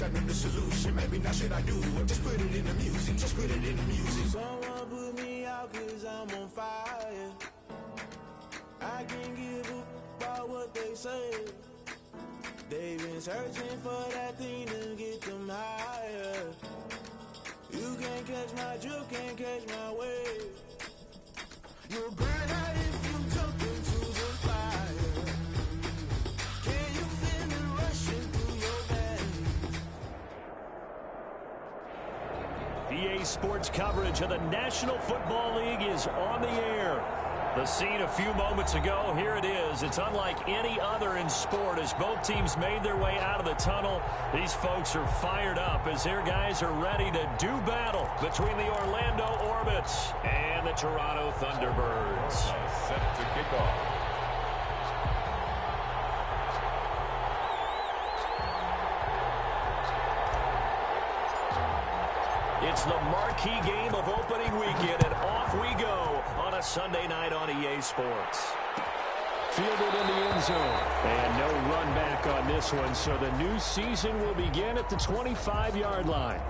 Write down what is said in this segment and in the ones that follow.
I know the solution. Maybe now should I do it? Just put it in the music. Just put it in the music. Someone put me out 'cause I'm on fire. I can't give up about what they say. They've been searching for that thing to get them higher. You can't catch my drift, can't catch my wave. You'll burn out if you jump into the fire. Can you feel me rushing through your veins? EA Sports coverage of the National Football League is on the air. The scene a few moments ago, here it is. It's unlike any other in sport as both teams made their way out of the tunnel. These folks are fired up as their guys are ready to do battle between the Orlando Orbits and the Toronto Thunderbirds. Set to kick off. It's the marquee game of opening weekend, and off we go on a Sunday night on EA Sports. Fielded in the end zone. And no run back on this one, so the new season will begin at the 25-yard line.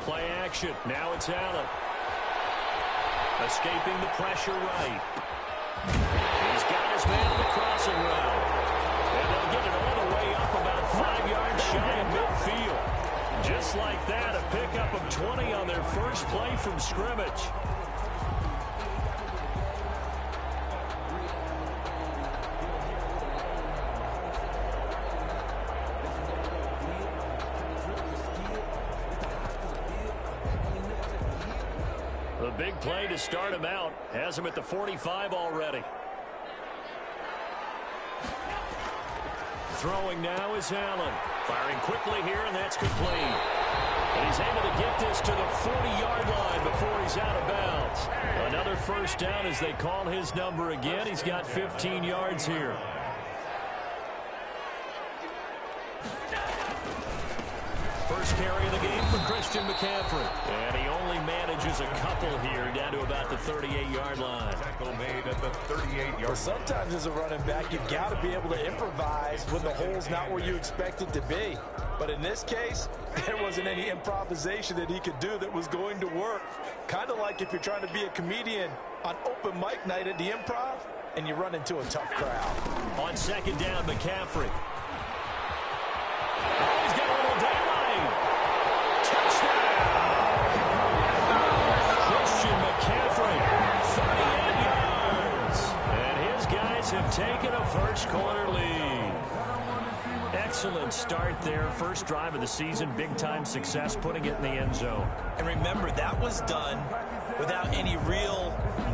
Play action. Now it's Allen. Escaping the pressure right. He's got his man on the crossing route. And they'll get it all the way up about 5 yards shy of midfield. Just like that, a pickup of 20 on their first play from scrimmage. The big play to start him out has him at the 45 already. Throwing now is Allen. Firing quickly here, and that's complete. And he's able to get this to the 40-yard line before he's out of bounds. Another first down as they call his number again. He's got 15 yards here. First carry of the game for Christian McCaffrey. And he only manages a couple here down to about the 38-yard line. Tackle made at the 38-yard line. Sometimes as a running back, you've got to be able to improvise when the hole's not where you expect it to be. But in this case, there wasn't any improvisation that he could do that was going to work. Kind of like if you're trying to be a comedian on open mic night at the Improv and you run into a tough crowd. On second down, McCaffrey. Oh, he's got a little daylight. Touchdown! Christian McCaffrey, 38 yards. And his guys have taken a first quarter lead. Excellent start there. First drive of the season, big-time success, putting it in the end zone. And remember, that was done without any real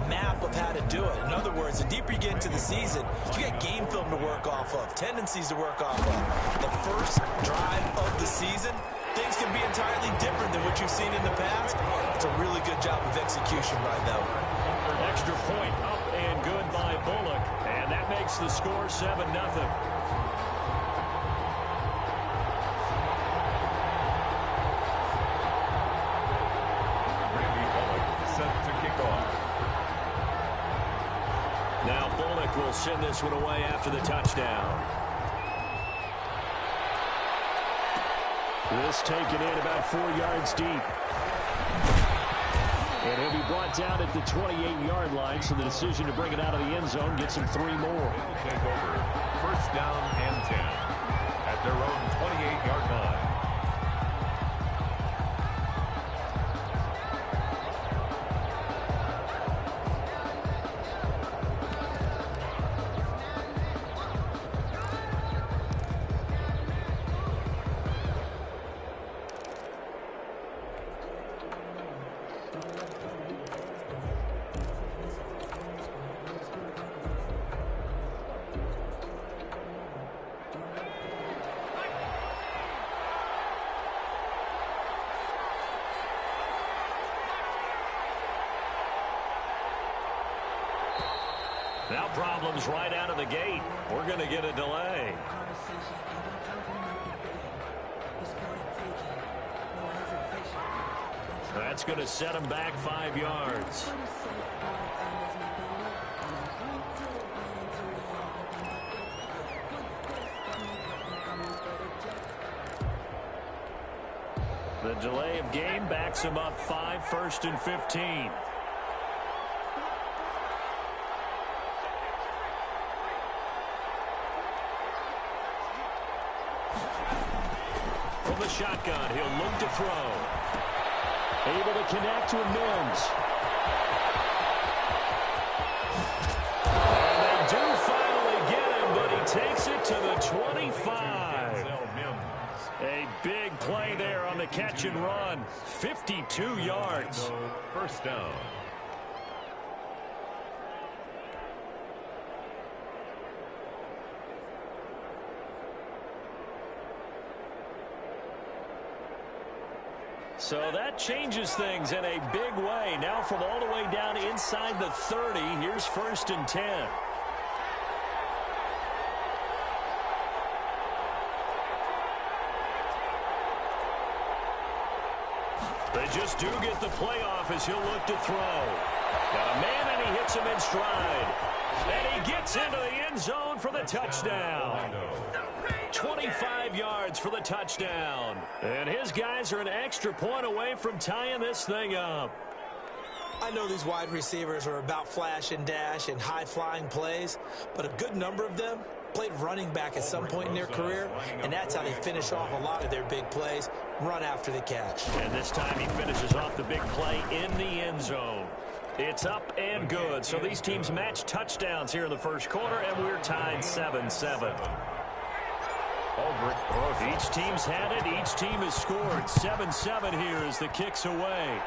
map of how to do it. In other words, the deeper you get into the season, you got game film to work off of, tendencies to work off of. The first drive of the season, things can be entirely different than what you've seen in the past. It's a really good job of execution by them. Extra point up and good by Bullock. And that makes the score 7-0. Now Bullock will send this one away after the touchdown. This taken in about 4 yards deep. And he'll be brought down at the 28-yard line, so the decision to bring it out of the end zone gets him 3 more. They'll take over. First down and 10 at their own 28-yard line. Now problems right out of the gate. We're going to get a delay. That's going to set him back 5 yards. The delay of game backs him up 5, 1st and 15. From the shotgun, he'll look to throw. Able to connect with Mims. And they do finally get him, but he takes it to the 25. A big play there on the catch and run. 52 yards. So, first down. So that changes things in a big way. Now from all the way down inside the 30, here's 1st and 10. They just do get the playoff as he'll look to throw. Got a man, and he hits him in stride. And he gets into the end zone for the touchdown. 25 yards for the touchdown. And his guys are an extra point away from tying this thing up. I know these wide receivers are about flash and dash and high-flying plays, but a good number of them played running back at some point in their career, and that's how they finish off a lot of their big plays, run after the catch. And this time he finishes off the big play in the end zone. It's up and good. So these teams match touchdowns here in the first quarter, and we're tied 7-7. Each team's had it. Each team has scored. 7-7 here as the kick's away.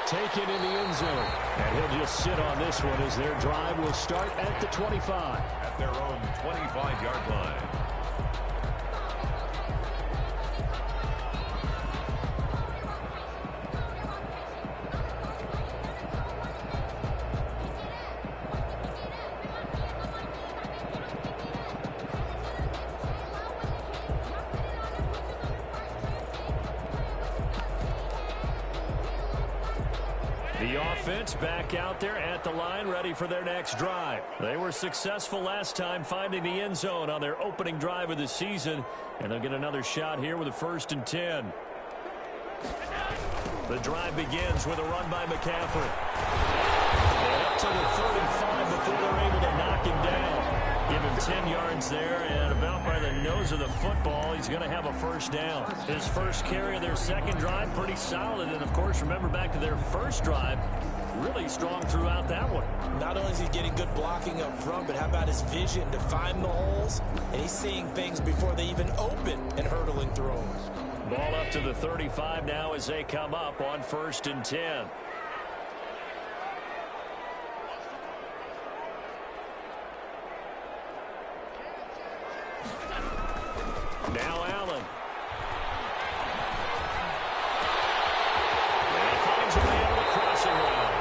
Taken in the end zone. And he'll just sit on this one as their drive will start at the 25. At their own 25-yard line. The offense back out there at the line, ready for their next drive. They were successful last time finding the end zone on their opening drive of the season, and they'll get another shot here with a 1st and 10. The drive begins with a run by McCaffrey. And up to the 35 before they're able to knock him down. Give him 10 yards there, and about by the nose of the football, he's going to have a 1st down. His first carry of their second drive, pretty solid. And, of course, remember back to their first drive, really strong throughout that one. Not only is he getting good blocking up front, but how about his vision to find the holes? And he's seeing things before they even open and hurdling through them. Ball up to the 35 now as they come up on 1st and 10. Now Allen. And he finds a way on the crossing route.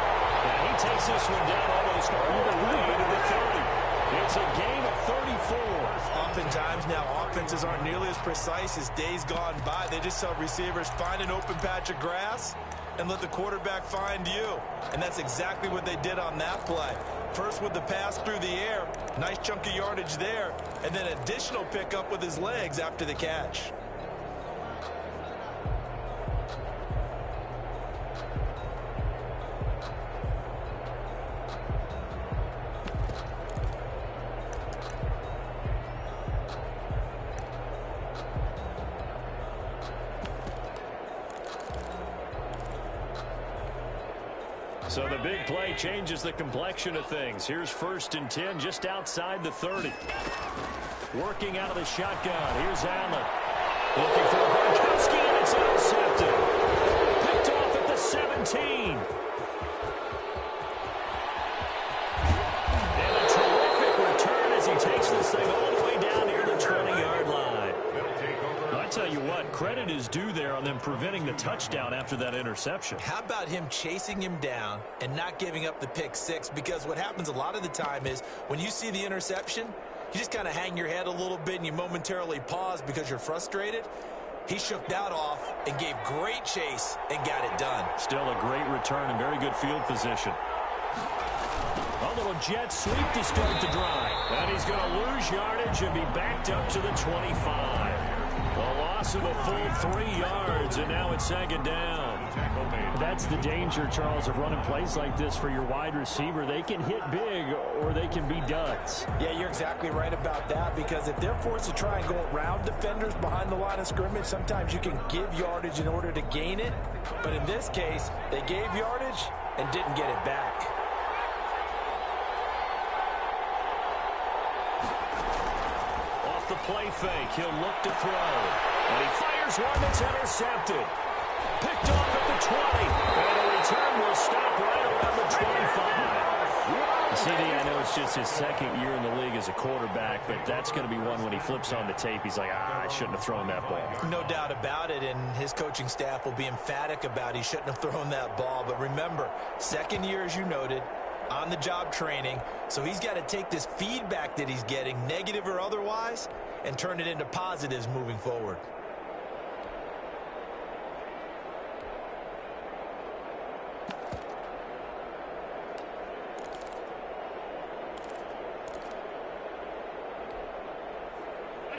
And he takes this one down almost all the way to the 30. It's a gain of 34. Oftentimes now offenses aren't nearly as precise as days gone by. They just tell receivers, find an open patch of grass and let the quarterback find you. And that's exactly what they did on that play. First with the pass through the air, nice chunk of yardage there, and then additional pickup with his legs after the catch. So the big play changes the complexion of things. Here's 1st and 10 just outside the 30. Working out of the shotgun. Here's Allen. Looking for Gronkowski, and it's intercepted. Picked off 17. And a terrific return as he takes this thing all the way down near the 20-yard line. I tell you what, credit is due there on them preventing the touchdown after that interception. How about him chasing him down and not giving up the pick six? Because what happens a lot of the time is when you see the interception, you just kind of hang your head a little bit and you momentarily pause because you're frustrated. He shook that off and gave great chase and got it done. Still a great return and very good field position. A little jet sweep to start the drive. And he's going to lose yardage and be backed up to the 25. A loss of a full 3 yards, and now it's second down. That's the danger, Charles, of running plays like this for your wide receiver. They can hit big or they can be duds. Yeah, you're exactly right about that, because if they're forced to try and go around defenders behind the line of scrimmage, sometimes you can give yardage in order to gain it. But in this case, they gave yardage and didn't get it back. Off the play fake, he'll look to throw. And he fires one that's intercepted. Picked off at the 20. And a return will stop right around the 25. CD, I know it's just his second year in the league as a quarterback, but that's going to be one when he flips on the tape. He's like, I shouldn't have thrown that ball. No doubt about it, and his coaching staff will be emphatic about he shouldn't have thrown that ball. But remember, second year, as you noted, on-the-job training, so he's got to take this feedback that he's getting, negative or otherwise, and turn it into positives moving forward.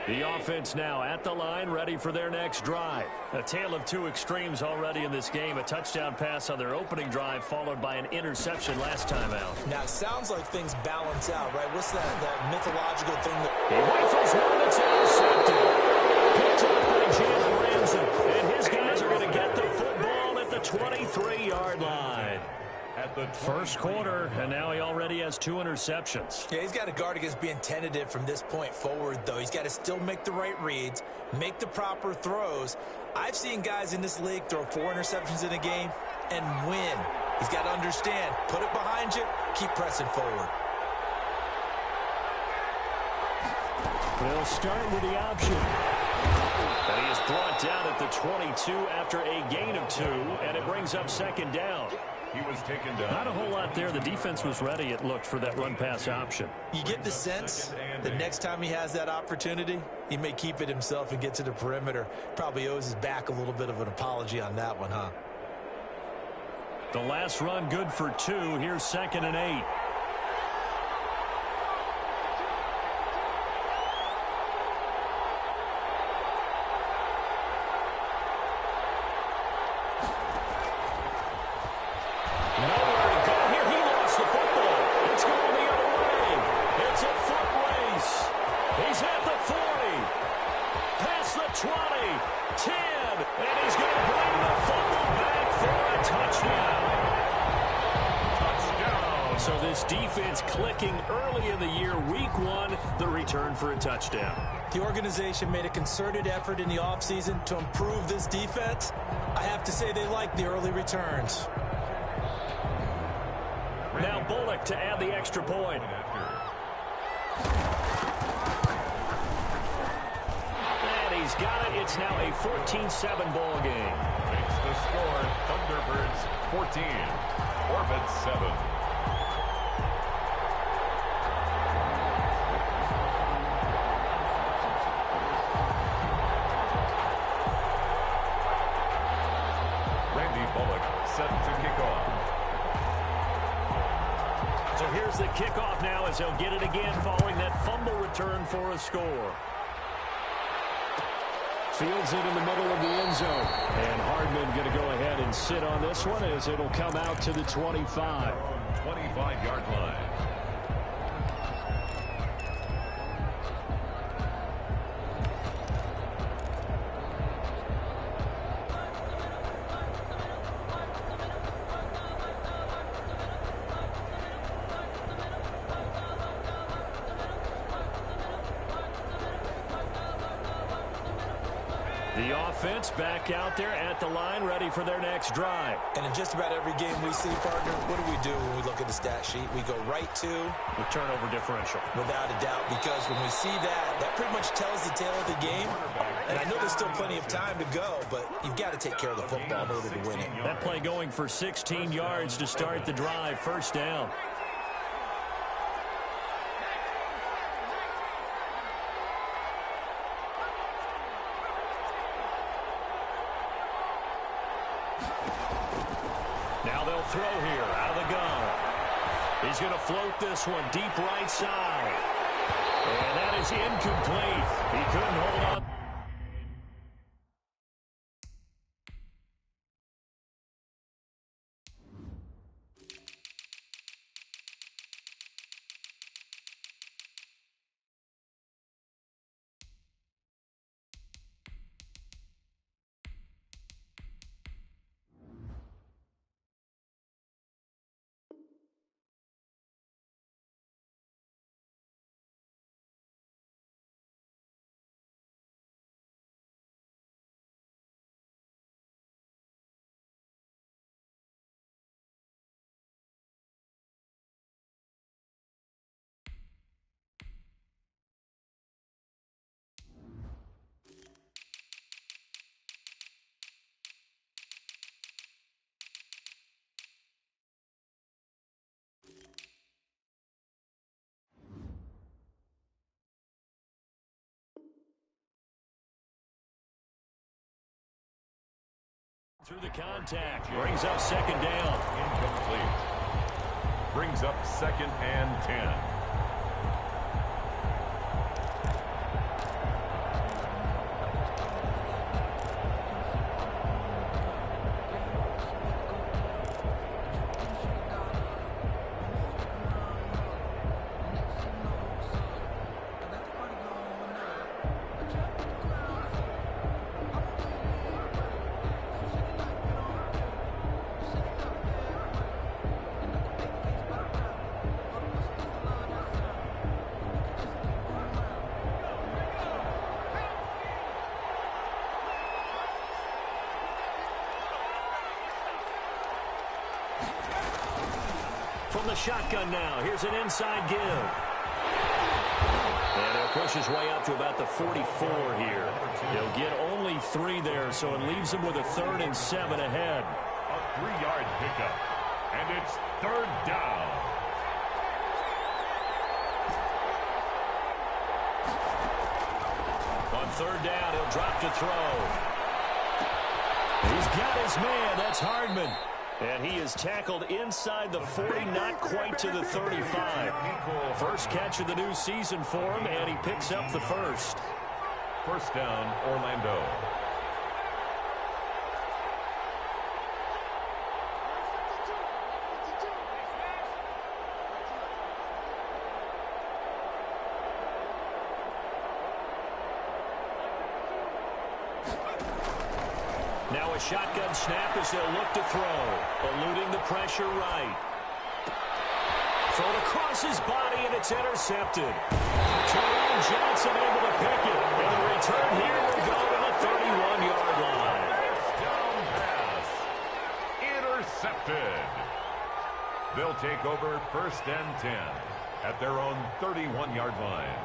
The offense now at the line, ready for their next drive. A tale of two extremes already in this game. A touchdown pass on their opening drive, followed by an interception last time out. Now, it sounds like things balance out, right? What's that mythological thing that... He rifles one that's intercepted. Picked up by Jalen Ramsey. And his guys are going to get the football at the 23-yard line. At the First quarter, and now he already has 2 interceptions. Yeah, he's got to guard against being tentative from this point forward, though. He's got to still make the right reads, make the proper throws. I've seen guys in this league throw 4 interceptions in a game and win. He's got to understand, put it behind you, keep pressing forward. They'll start with the option. And he is brought down at the 22 after a gain of 2, and it brings up second down. He was taken down. Not a whole lot there. The defense was ready, it looked, for that run-pass option. You get the sense that next time he has that opportunity, he may keep it himself and get to the perimeter. Probably owes his back a little bit of an apology on that one, huh? The last run good for 2. Here's 2nd and 8. So this defense clicking early in the year, week 1, the return for a touchdown. The organization made a concerted effort in the offseason to improve this defense. I have to say they like the early returns. Now Bullock to add the extra point. And he's got it. It's now a 14-7 ball game. Makes the score Thunderbirds 14, Orbit 7. The kickoff now as he'll get it again following that fumble return for a score. Fields it in the middle of the end zone. And Hardman going to go ahead and sit on this one as it'll come out to the 25. 25-yard line. The offense back out there at the line, ready for their next drive. And in just about every game we see, partner, what do we do when we look at the stat sheet? We go right to the turnover differential. Without a doubt, because when we see that pretty much tells the tale of the game. And I know there's still plenty of time to go, but you've got to take care of the football in order to win it. That play going for 16 yards to start the drive, first down. Now they'll throw here out of the gun. He's going to float this one deep right side. And that is incomplete. He couldn't hold up. Through the contact, brings up second down. Incomplete. Brings up 2nd and 10. From the shotgun now, here's an inside give. And he'll push his way up to about the 44 here. He'll get only 3 there, so it leaves him with a 3rd and 7 ahead. A 3-yard pickup, and it's 3rd down. On 3rd down, he'll drop to throw. He's got his man. That's Hardman. And he is tackled inside the 40, not quite to the 35. First catch of the new season for him, and he picks up the first. First down, Orlando. Now a shotgun snap as they'll look to throw. Eluding the pressure right. Thrown across his body, and it's intercepted. Terrell Johnson able to pick it. And the return here will go to the 31-yard line. Down pass. Intercepted. They'll take over 1st and 10 at their own 31-yard line.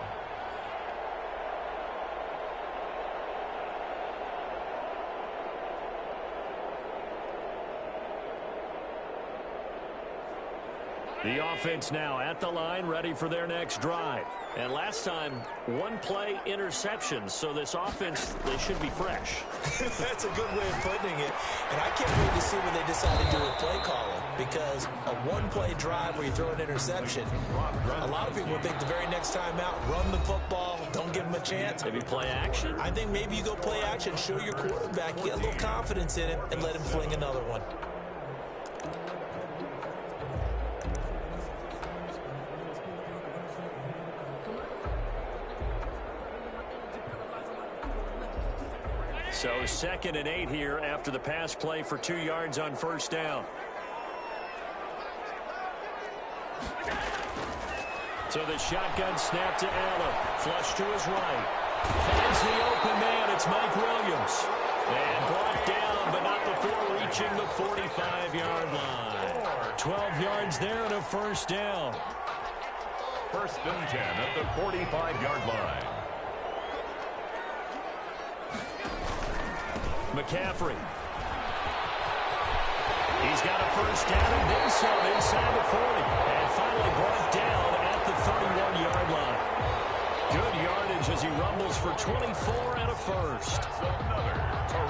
The offense now at the line, ready for their next drive. And last time, 1-play interception. So this offense, they should be fresh. That's a good way of putting it. And I can't wait to see what they decide to do with play calling. Because a 1-play drive where you throw an interception, a lot of people think the very next time out, run the football, don't give them a chance. Maybe play action? I think maybe you go play action, show your quarterback, get a little confidence in it, and let him fling another one. So 2nd and 8 here after the pass play for 2 yards on first down. So the shotgun snap to Allen. Flush to his right. Finds the open man. It's Mike Williams. And brought down, but not before reaching the 45-yard line. 12 yards there and a first down. First and 10 at the 45-yard line. McCaffrey. He's got a first down and then some inside the 40. And finally brought down at the 31-yard line. Good yardage as he rumbles for 24 and a first.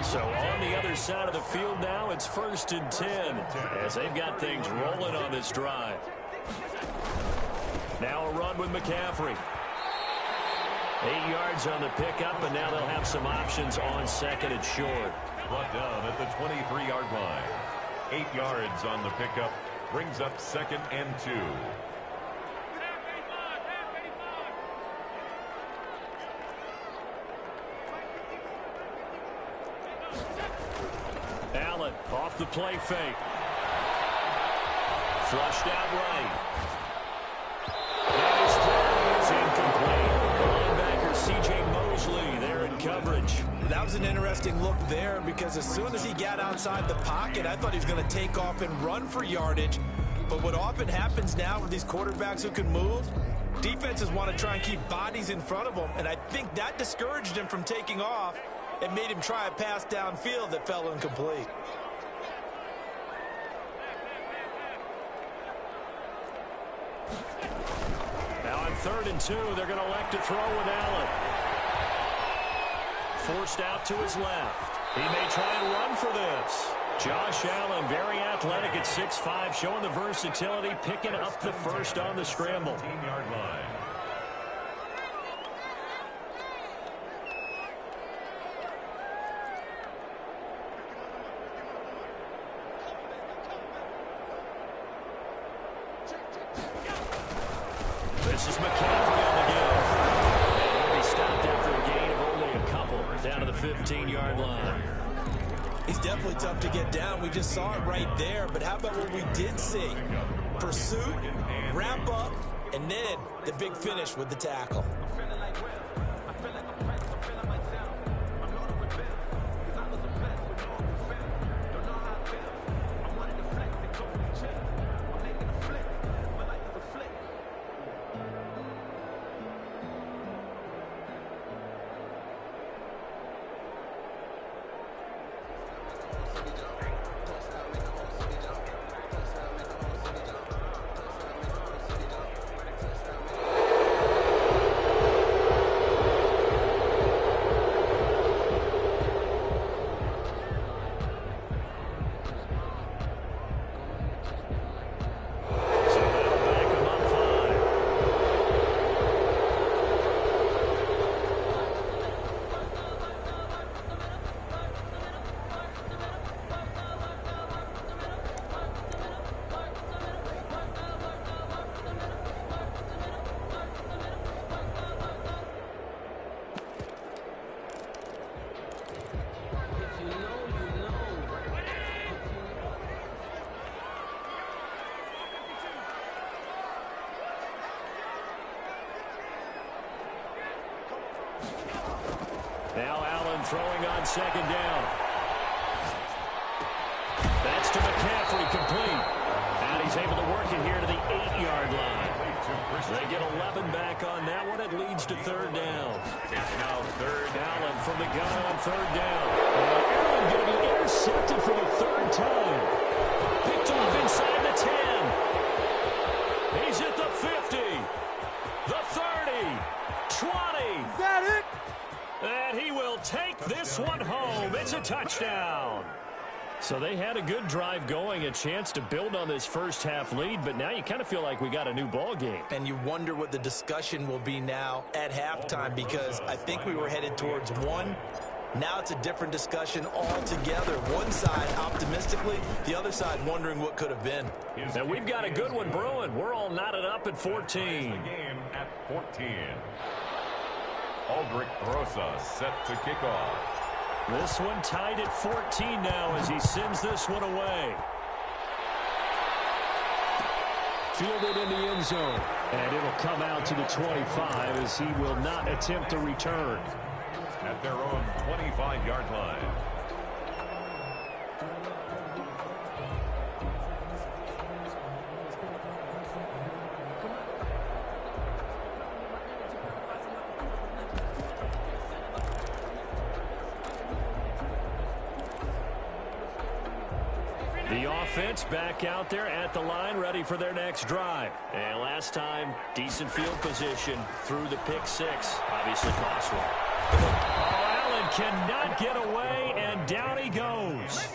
So on the other side of the field now, it's 1st and 10 as they've got things rolling on this drive. Now a run with McCaffrey. 8 yards on the pickup, and now they'll have some options on 2nd and short. Brought down at the 23-yard line. 8 yards on the pickup brings up 2nd and 2. Allen off the play fake. Flushed out right. And his throw is incomplete. Linebacker C.J. Mosley there in coverage. That was an interesting look there because as soon as he got outside the pocket, I thought he was going to take off and run for yardage. But what often happens now with these quarterbacks who can move, defenses want to try and keep bodies in front of them, and I think that discouraged him from taking off and made him try a pass downfield that fell incomplete. Now on 3rd and 2, they're going to elect to throw with Allen. Forced out to his left. He may try and run for this. Josh Allen, very athletic at 6'5", showing the versatility, picking up the first on the scramble. 15-yard line. This is McCaffrey on the give. And he'll be stopped after a gain of only a couple down to the 15-yard line. He's definitely tough to get down. We just saw it right there. But how about what we did see? Pursuit, wrap up, and then the big finish with the tackle. Now Allen throwing on 2nd down. That's to McCaffrey, complete. And he's able to work it here to the 8-yard line. They get 11 back on that one. It leads to 3rd down. Now 3rd. Allen from the gun on 3rd down. Allen going to be intercepted for the 3rd time. Picked off inside the 10. He's at the 50. The 30. 20. Is that it? And he will take this one home. It's a touchdown. So they had a good drive going, a chance to build on this first half lead, but now you kind of feel like we got a new ball game. And you wonder what the discussion will be now at halftime, because I think we were headed towards one. Now it's a different discussion altogether. One side optimistically, the other side wondering what could have been. And we've got a good one brewing. We're all knotted up at 14. The game at 14. Aldrich Rosa set to kick off. This one tied at 14 now as he sends this one away. Fielded in the end zone. And it'll come out to the 25 as he will not attempt to return. at their own 25-yard line. The offense back out there at the line, ready for their next drive. And last time, decent field position through the pick six. Obviously costly. Oh, Allen cannot get away, and down he goes.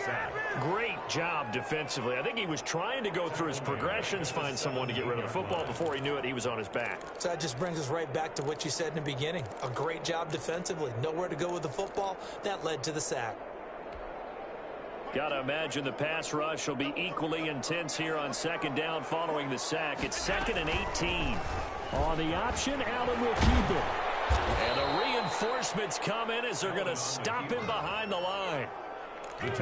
Great job defensively. I think he was trying to go through his progressions, find someone to get rid of the football. Before he knew it, he was on his back. So that just brings us right back to what you said in the beginning. A great job defensively. Nowhere to go with the football. That led to the sack. Got to imagine the pass rush will be equally intense here on second down following the sack. It's 2nd and 18. On the option, Allen will keep it. And the reinforcements come in as they're going to stop him behind the line.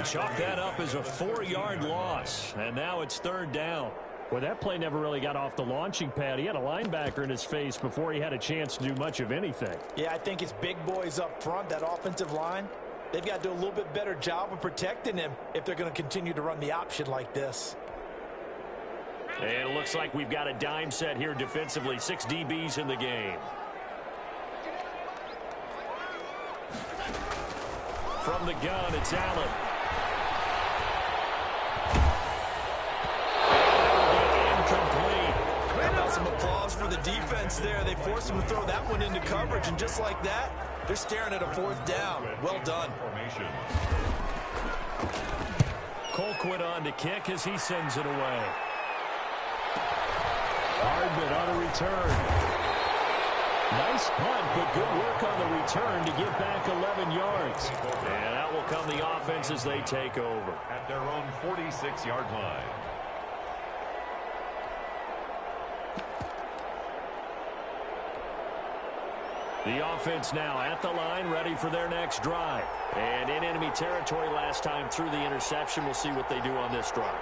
Chalk that up as a 4-yard loss. And now it's 3rd down. Well, that play never really got off the launching pad. He had a linebacker in his face before he had a chance to do much of anything. Yeah, I think it's big boys up front, that offensive line. They've got to do a little bit better job of protecting him if they're going to continue to run the option like this. And it looks like we've got a dime set here defensively. 6 DBs in the game. From the gun, it's Allen. Incomplete. How about some applause for the defense there? They forced him to throw that one into coverage, and just like that, they're staring at a 4th down. Well done. Colquitt on to kick as he sends it away. Hardman on a return. Nice punt, but good work on the return to get back 11 yards. And out will come the offense as they take over. At their own 46-yard line. The offense now at the line, ready for their next drive. And in enemy territory last time through the interception. We'll see what they do on this drive.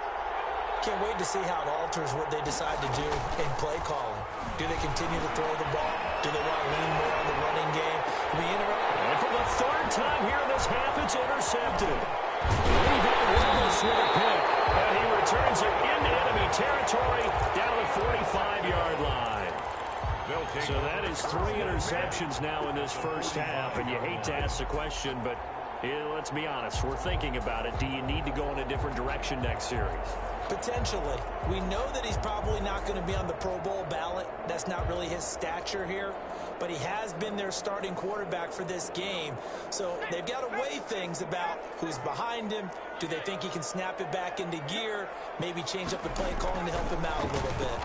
Can't wait to see how it alters what they decide to do in play calling. Do they continue to throw the ball? Do they want to lean more on the running game? And for the 3rd time here in this half, it's intercepted. Levi Wallace with a pick. And he returns it into enemy territory down the 45-yard line. So that is 3 interceptions now in this first half, and you hate to ask the question, but let's be honest, we're thinking about it. Do you need to go in a different direction next series? Potentially. We know that he's probably not going to be on the Pro Bowl ballot. That's not really his stature here, but he has been their starting quarterback for this game. So they've got to weigh things about who's behind him. Do they think he can snap it back into gear? Maybe change up the play calling to help him out a little bit.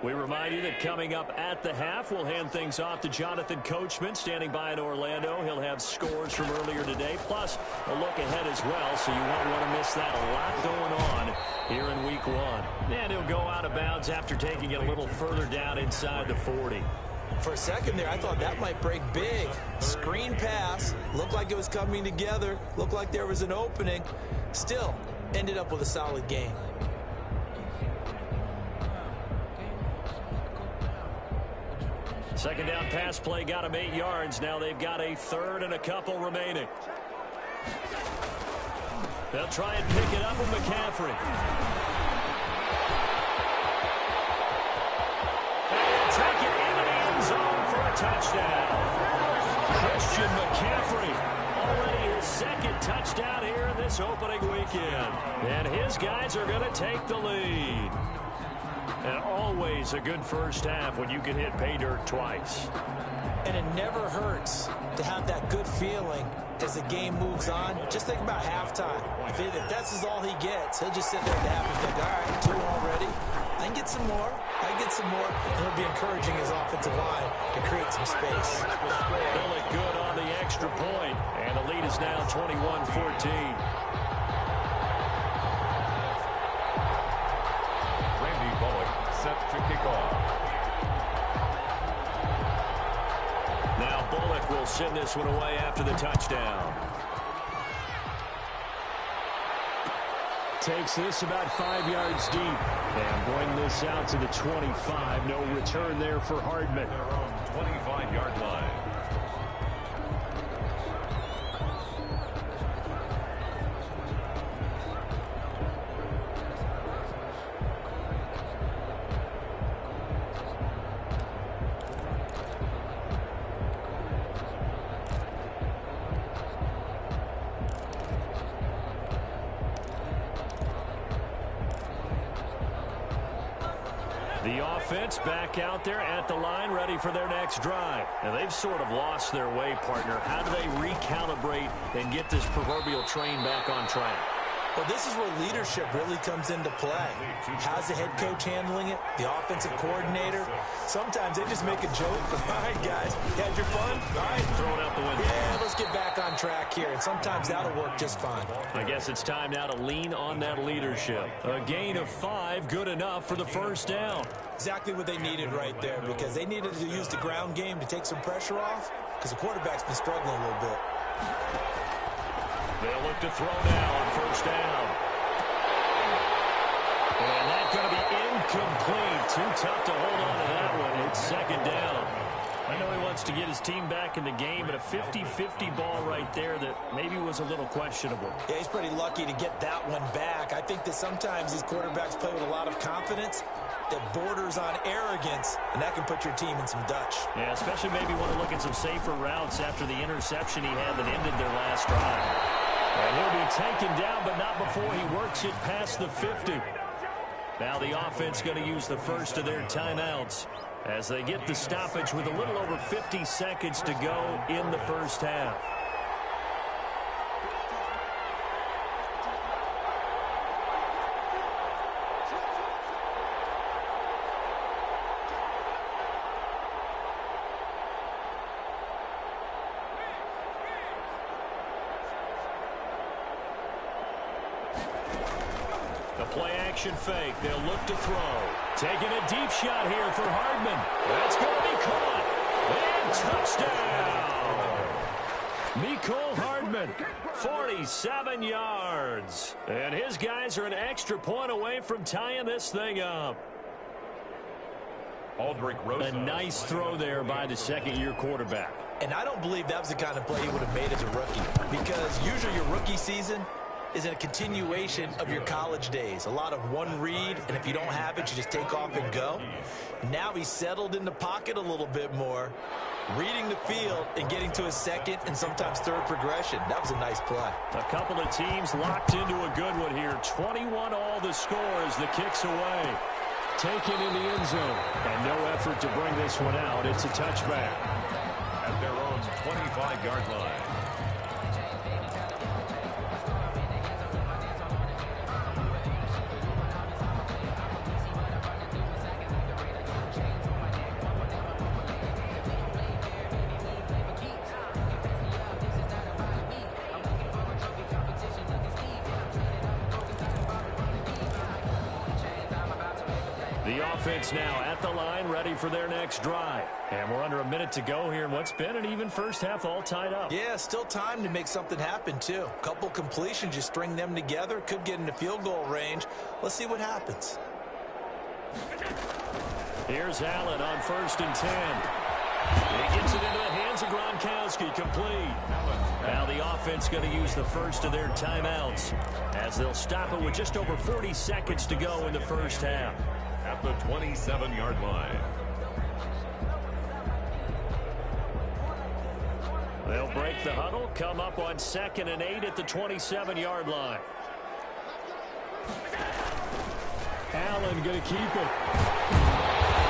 We remind you that coming up at the half, we'll hand things off to Jonathan Coachman, standing by in Orlando. He'll have scores from earlier today, plus a look ahead as well, so you won't want to miss that. A lot going on here in Week 1. And he'll go out of bounds after taking it a little further down inside the 40. For a second there, I thought that might break big. Screen pass, looked like it was coming together, looked like there was an opening. Still, ended up with a solid game. Second down pass play got him 8 yards. Now they've got a 3rd and a couple remaining. They'll try and pick it up with McCaffrey. And take it into the end zone for a touchdown. Christian McCaffrey, already his 2nd touchdown here in this opening weekend. And his guys are going to take the lead. And always a good first half when you can hit pay dirt twice. And it never hurts to have that good feeling as the game moves on. Just think about halftime. If that's all he gets, he'll just sit there at the half and think, all right, 2 already. I can get some more. I can get some more. And he'll be encouraging his offensive line to create some space. Really good on the extra point. And the lead is now 21-14. Set to kick off. will send this one away after the touchdown. Takes this about 5 yards deep. And bring this out to the 25. No return there for Hardman. Their own 25-yard line. The offense back out there at the line, ready for their next drive. Now, they've sort of lost their way, partner. How do they recalibrate and get this proverbial train back on track? Well, this is where leadership really comes into play. How's the head coach handling it? The offensive coordinator? Sometimes they just make a joke. All right, guys, you had your fun? All right. Throw it out the window. Yeah, let's get back on track here. And sometimes that'll work just fine. I guess it's time now to lean on that leadership. A gain of 5, good enough for the first down. Exactly what they needed right there, because they needed to use the ground game to take some pressure off, because the quarterback's been struggling a little bit. They'll look to throw now on first down. And that's going to be incomplete. Too tough to hold on to that one. It's second down. I know he wants to get his team back in the game, but a 50-50 ball right there that maybe was a little questionable. Yeah, he's pretty lucky to get that one back. I think that sometimes these quarterbacks play with a lot of confidence that borders on arrogance, and that can put your team in some Dutch. Yeah, especially maybe want to look at some safer routes after the interception he had that ended their last drive. And he'll be taken down, but not before he works it past the 50. Now the offense going to use the first of their timeouts as they get the stoppage with a little over 50 seconds to go in the first half. Play-action fake. They'll look to throw. Taking a deep shot here for Hardman. That's going to be caught. And touchdown. Mecole Hardman, 47 yards. And his guys are an extra point away from tying this thing up. A nice throw there by the second-year quarterback. And I don't believe that was the kind of play he would have made as a rookie, because usually your rookie season is a continuation of your college days. A lot of one read, and if you don't have it, you just take off and go. Now he's settled in the pocket a little bit more, reading the field and getting to his second and sometimes third progression. That was a nice play. A couple of teams locked into a good one here. 21 all the score as the kick's away. Taken in the end zone. And no effort to bring this one out. It's a touchback. At their own 25-yard line. Offense now at the line, ready for their next drive. And we're under a minute to go here in what's been an even first half, all tied up. Yeah, still time to make something happen, too. A couple completions, you string them together, could get into field goal range. Let's see what happens. Here's Allen on 1st and 10. He gets it into the hands of Gronkowski, complete. Now the offense going to use the first of their timeouts as they'll stop it with just over 40 seconds to go in the first half. At the 27-yard line. They'll break the huddle, come up on 2nd and 8 at the 27-yard line. Allen going to keep it.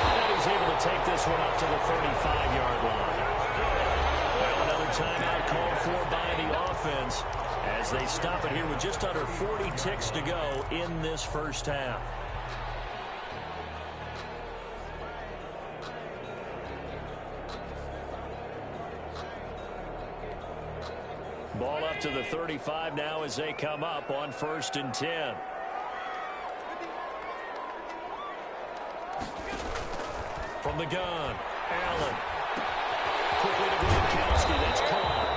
And he's able to take this one up to the 35-yard line. Well, another timeout called for by the offense as they stop it here with just under 40 ticks to go in this first half. Ball up to the 35 now as they come up on 1st and 10. From the gun, Allen. quickly to Gronkowski. That's caught.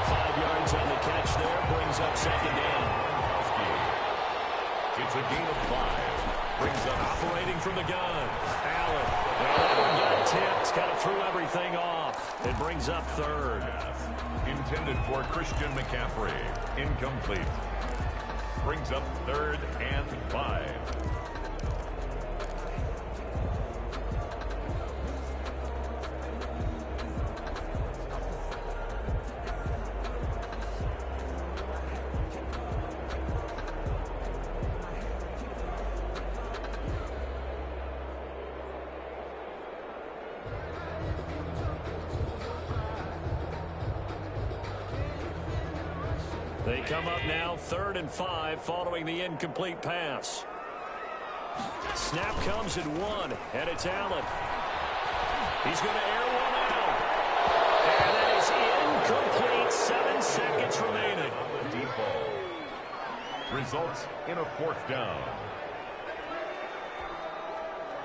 5 yards on the catch there. Brings up second down. It's a gain of 5. Brings up operating from the gun. Allen. Well, that one got tipped. Kind of threw everything off. It brings up third. Intended for Christian McCaffrey. Incomplete. Brings up third and 5. They come up now, 3rd and 5, following the incomplete pass. Snap comes at 1, and it's Allen. He's going to air one out. And that is incomplete. 7 seconds remaining. Deep ball. Results in a 4th down.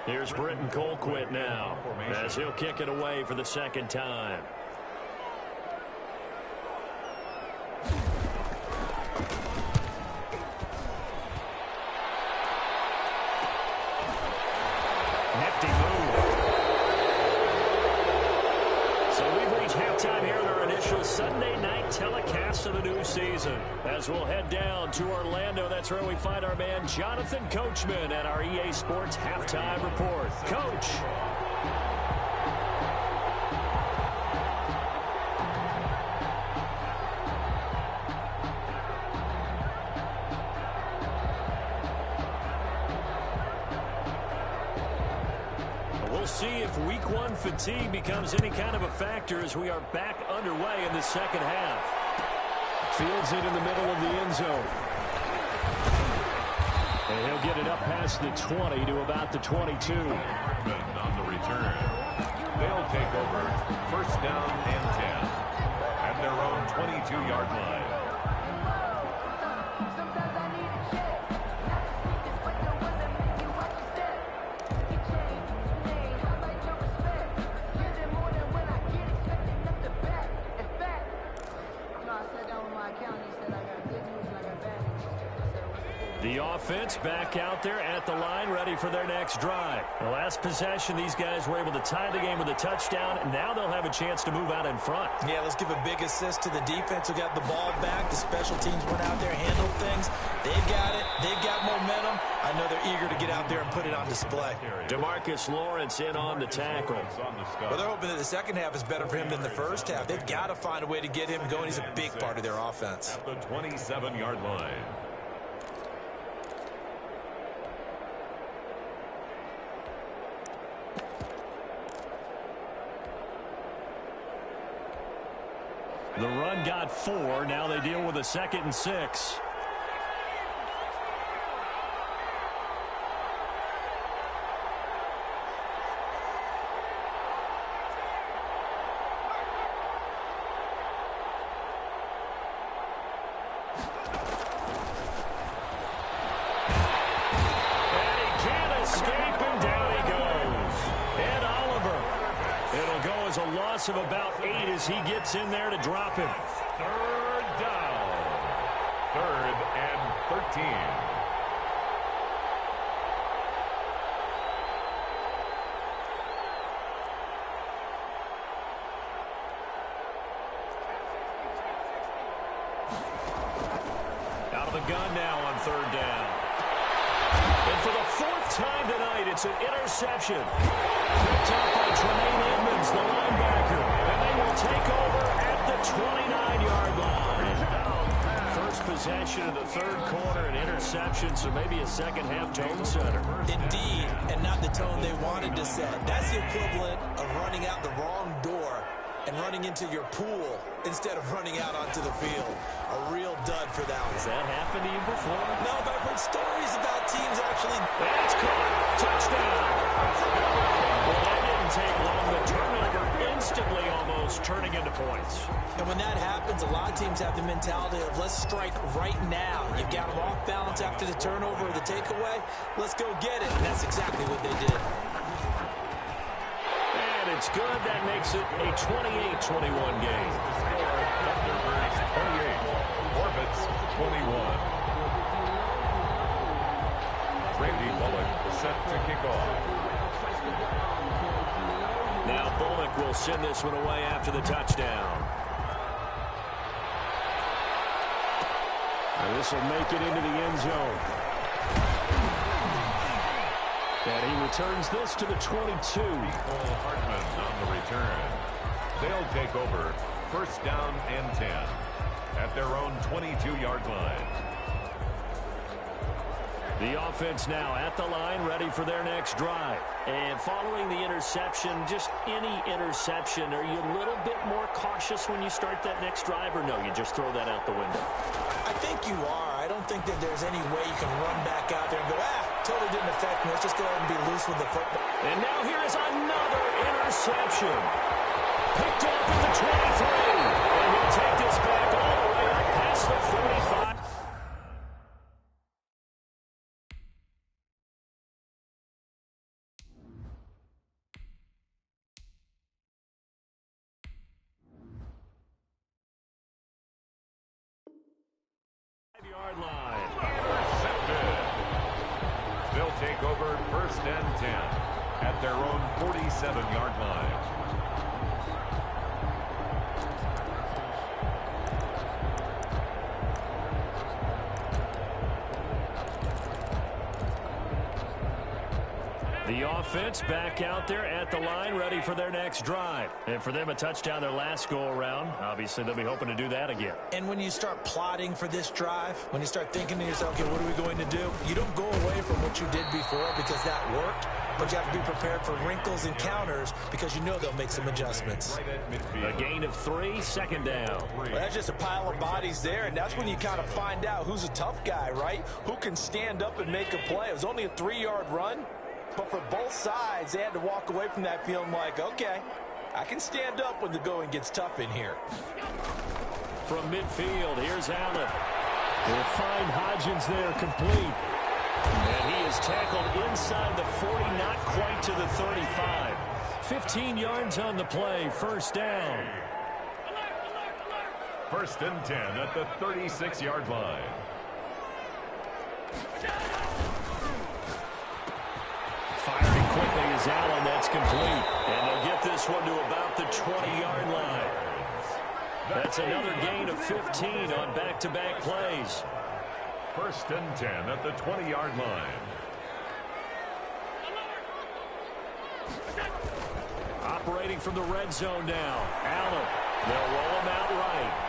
Here's Britton Colquitt now, as he'll kick it away for the 2nd time. Nifty move. So we've reached halftime here in our initial Sunday night telecast of the new season. As we'll head down to Orlando, that's where we find our man Jonathan Coachman at our EA Sports Halftime Report. Coach. We'll see if week 1 fatigue becomes any kind of a factor as we are back underway in the 2nd half. Fields it in the middle of the end zone. And he'll get it up past the 20 to about the 22. On the return. They'll take over 1st down and 10 at their own 22-yard line. The offense back out there at the line, ready for their next drive. The last possession, these guys were able to tie the game with a touchdown, and now they'll have a chance to move out in front. Yeah, let's give a big assist to the defense who got the ball back. The special teams went out there, handled things. They've got it. They've got momentum. I know they're eager to get out there and put it on display. DeMarcus Lawrence in on the tackle. Well, they're hoping that the 2nd half is better for him than the 1st half. They've got to find a way to get him going. He's a big part of their offense. At the 27-yard line. The run got 4. Now they deal with a 2nd and 6. And he can't escape, and down he goes. Ed Oliver. It'll go as a loss of about 8 as he gets in there to drop him. 3rd down. 3rd and 13. Out of the gun now on 3rd down. And for the 4th time tonight, it's an interception. Picked up by Tremaine Edmonds, the linebacker. And they will take over at the 29-yard line. First possession of the 3rd quarter, an interception, so maybe a 2nd half tone setter. Indeed, and not the tone they wanted to set. That's the equivalent of running out the wrong door and running into your pool instead of running out onto the field. A real dud for that one. Has that happened to you before? No, but I've heard stories about teams actually. That's caught. Touchdown. Well, that didn't take long. The turnover instantly almost turning into points. And when that happens, a lot of teams have the mentality of let's strike right now. You've got them off balance after the turnover or the takeaway. Let's go get it. And that's exactly what they did. And it's good. That makes it a 28-21 game. Thunderbirds 28, Orbits 21. Randy Bullock set to kick off. Now Bullock will send this one away after the touchdown. And this will make it into the end zone. And he returns this to the 22. Cole Hartman on the return. They'll take over first down and 10 at their own 22-yard line. The offense now at the line, ready for their next drive. And following the interception, just any interception, are you a little bit more cautious when you start that next drive, or no, you just throw that out the window? I think you are. I don't think that there's any way you can run back out there and go, totally didn't affect me. Let's just go ahead and be loose with the football. And now here is another interception. Picked off at the 23. And he'll take this back all the way up past the 45. Yard line. Intercepted. They'll take over first and 10 at their own 47-yard line. The offense back out there at the line, ready for their next drive. And for them, a touchdown their last go-around. Obviously, they'll be hoping to do that again. And when you start plotting for this drive, when you start thinking to yourself, okay, what are we going to do? You don't go away from what you did before because that worked, but you have to be prepared for wrinkles and counters because you know they'll make some adjustments. A gain of 3, second down. Well, that's just a pile of bodies there, and that's when you kind of find out who's a tough guy, right? Who can stand up and make a play. It was only a 3-yard run. But for both sides, they had to walk away from that feeling like, okay, I can stand up when the going gets tough in here. From midfield, here's Allen. They'll find Hodgins there, complete. And he is tackled inside the 40, not quite to the 35. 15 yards on the play, first down. First and 10 at the 36-yard line. Firing quickly is Allen. That's complete. And they'll get this one to about the 20-yard line. That's another gain of 15 on back-to-back plays. First and 10 at the 20-yard line. Operating from the red zone now. Allen. They'll roll him out right.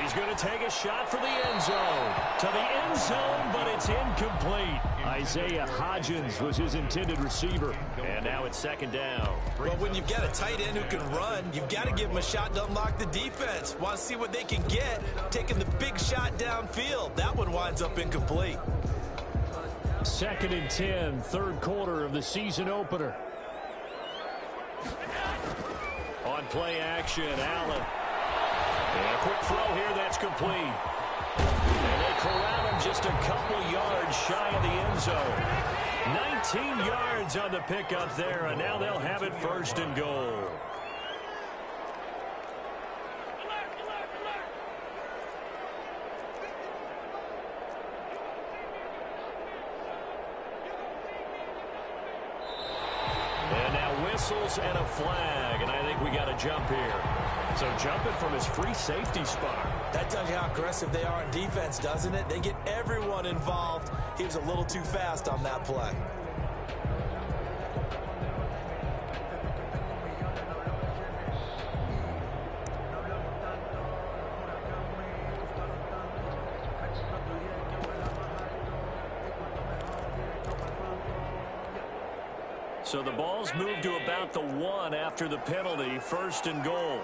He's going to take a shot for the end zone. To the end zone, but it's incomplete. Isaiah Hodgins was his intended receiver. And now it's second down. Well, when you've got a tight end who can run, you've got to give him a shot to unlock the defense. Want to see what they can get, taking the big shot downfield. That one winds up incomplete. Second and 10, third quarter of the season opener. On play action, Allen. And a quick throw here, that's complete. And they corral him just a couple yards shy of the end zone. 19 yards on the pickup there, and now they'll have it first and goal. And now whistles and a flag, and I think we got a jump here. So jumping from his free safety spot. That tells you how aggressive they are on defense, doesn't it? They get everyone involved. He was a little too fast on that play. So the ball's moved to about the 1 after the penalty, first and goal.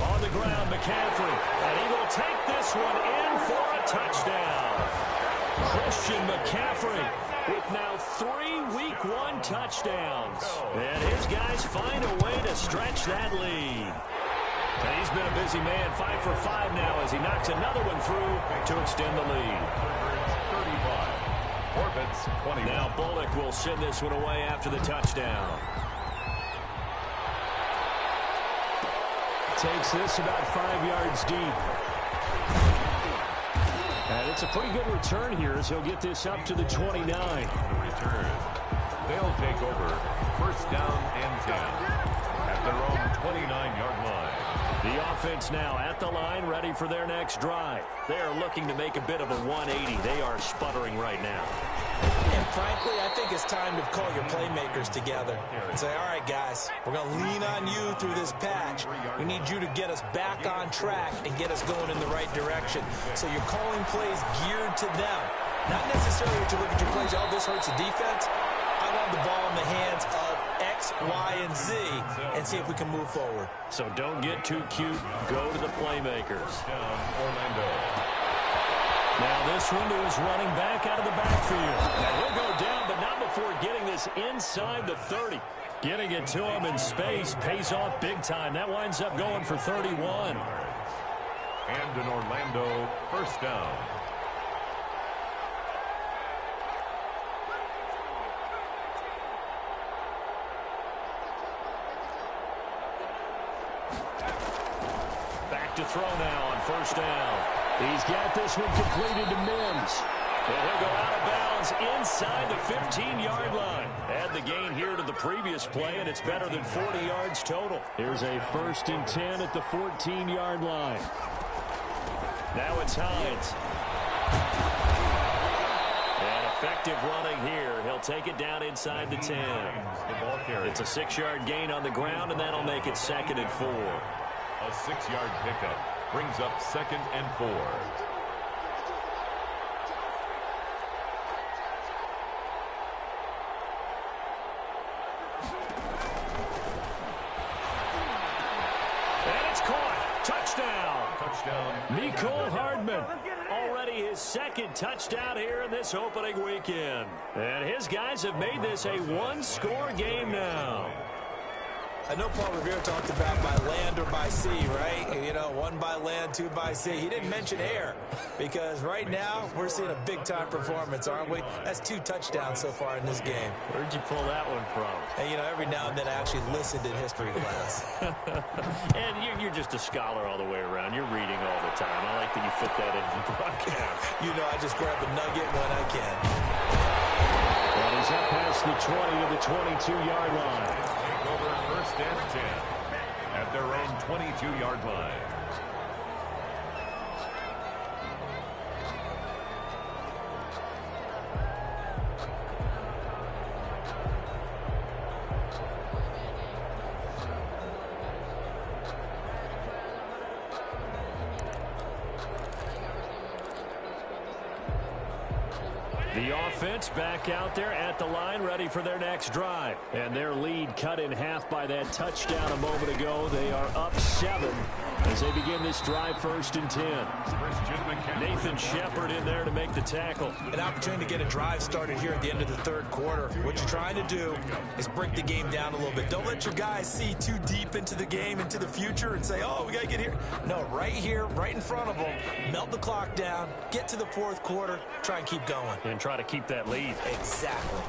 On the ground, McCaffrey, and he will take this one in for a touchdown. Christian McCaffrey with now 3 Week 1 touchdowns. And his guys find a way to stretch that lead. And he's been a busy man, 5 for 5 now as he knocks another one through to extend the lead. 35. Orbits 21. Now Bullock will send this one away after the touchdown. Takes this about 5 yards deep. And it's a pretty good return here as he'll get this up to the 29. The return. They'll take over first down and 10 at their own 29-yard line. The offense now at the line, ready for their next drive. They are looking to make a bit of a 180. They are sputtering right now. And frankly, I think it's time to call your playmakers together and say, all right, guys, we're going to lean on you through this patch. We need you to get us back on track and get us going in the right direction. So you're calling plays geared to them. Not necessarily to look at your plays, oh, this hurts the defense. I want the ball in the hands of X, Y, and Z and see if we can move forward. So don't get too cute. Go to the playmakers. Down Orlando. Now this one to his running back out of the backfield. And he'll go down, but not before getting this inside the 30. Getting it to him in space pays off big time. That winds up going for 31. And an Orlando first down. Back to throw now on first down. He's got this one completed to Mims. And he'll go out of bounds inside the 15-yard line. Add the gain here to the previous play, and it's better than 40 yards total. Here's a 1st and 10 at the 14-yard line. Now it's Hines. And effective running here. He'll take it down inside the 10. It's a 6-yard gain on the ground, and that'll make it 2nd and 4. A 6-yard pickup brings up 2nd and 4. And it's caught. Touchdown. Touchdown. Mecole Hardman. Already his 2nd touchdown here in this opening weekend. And his guys have made this a one-score game now. I know Paul Revere talked about by land or by sea, right? You know, 1 by land, 2 by sea. He didn't mention air because right now we're seeing a big-time performance, aren't we? That's 2 touchdowns so far in this game. Where'd you pull that one from? And, you know, every now and then I actually listened in history class. And you're just a scholar all the way around. You're reading all the time. I like that you fit that into the broadcast. You know, I just grab a nugget when I can. And he's up past the 20 to the 22-yard line. Over first and 10 at their own 22-yard line. The offense back out there at the line, ready for their next drive. And their lead cut in half by that touchdown a moment ago. They are up 7 as they begin this drive 1st and 10. Nathan Shepard in there to make the tackle. An opportunity to get a drive started here at the end of the 3rd quarter. What you're trying to do is break the game down a little bit. Don't let your guys see too deep into the game, into the future, and say, oh, we got to get here. No, right here, right in front of them. Melt the clock down, get to the 4th quarter, try and keep going. And try to keep that lead. Exactly.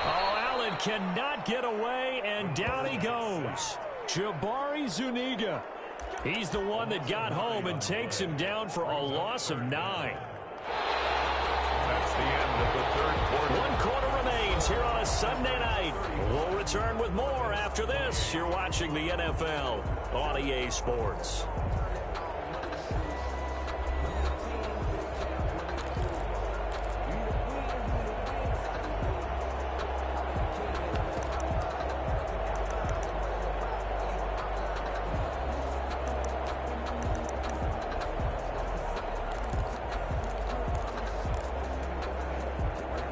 Oh, Allen cannot get away, and down he goes. Jabari Zuniga. He's the one that got home and takes him down for a loss of 9. That's the end of the 3rd quarter. 1 quarter remains here on a Sunday night. We'll return with more after this. You're watching the NFL on EA Sports.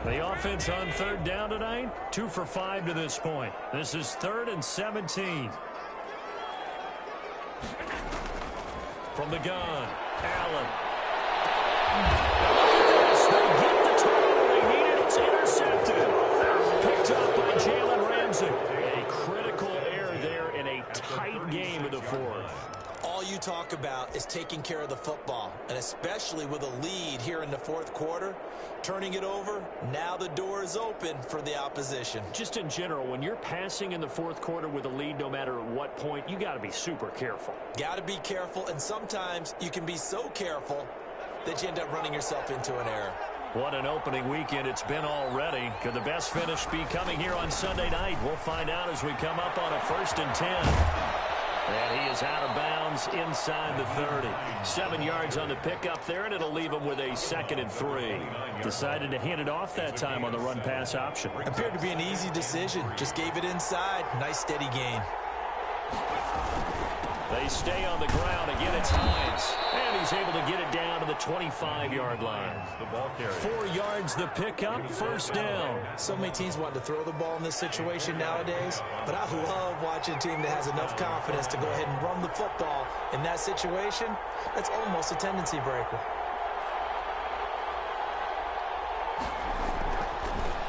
The offense on 3rd down tonight, 2 for 5 to this point. This is 3rd and 17. From the gun, Allen. And look at this. They get the turnover they needed. It's intercepted. Picked up by Jalen Ramsey. A critical about is taking care of the football, and especially with a lead here in the fourth quarter, turning it over, now the door is open for the opposition. Just in general, when you're passing in the fourth quarter with a lead, no matter at what point, you got to be super careful. Got to be careful, and sometimes you can be so careful that you end up running yourself into an error. What an opening weekend it's been already. Could the best finish be coming here on Sunday night? We'll find out as we come up on a 1st and 10. And he is out of bounds inside the 30. 7 yards on the pickup there, and it'll leave him with a 2nd and 3. Decided to hand it off that time on the run-pass option. Appeared to be an easy decision. Just gave it inside. Nice steady gain. They stay on the ground. Again, it's Hines. And he's able to get it down to the 25-yard line. 4 yards the pickup, 1st down. So many teams want to throw the ball in this situation nowadays, but I love watching a team that has enough confidence to go ahead and run the football in that situation. That's almost a tendency breaker.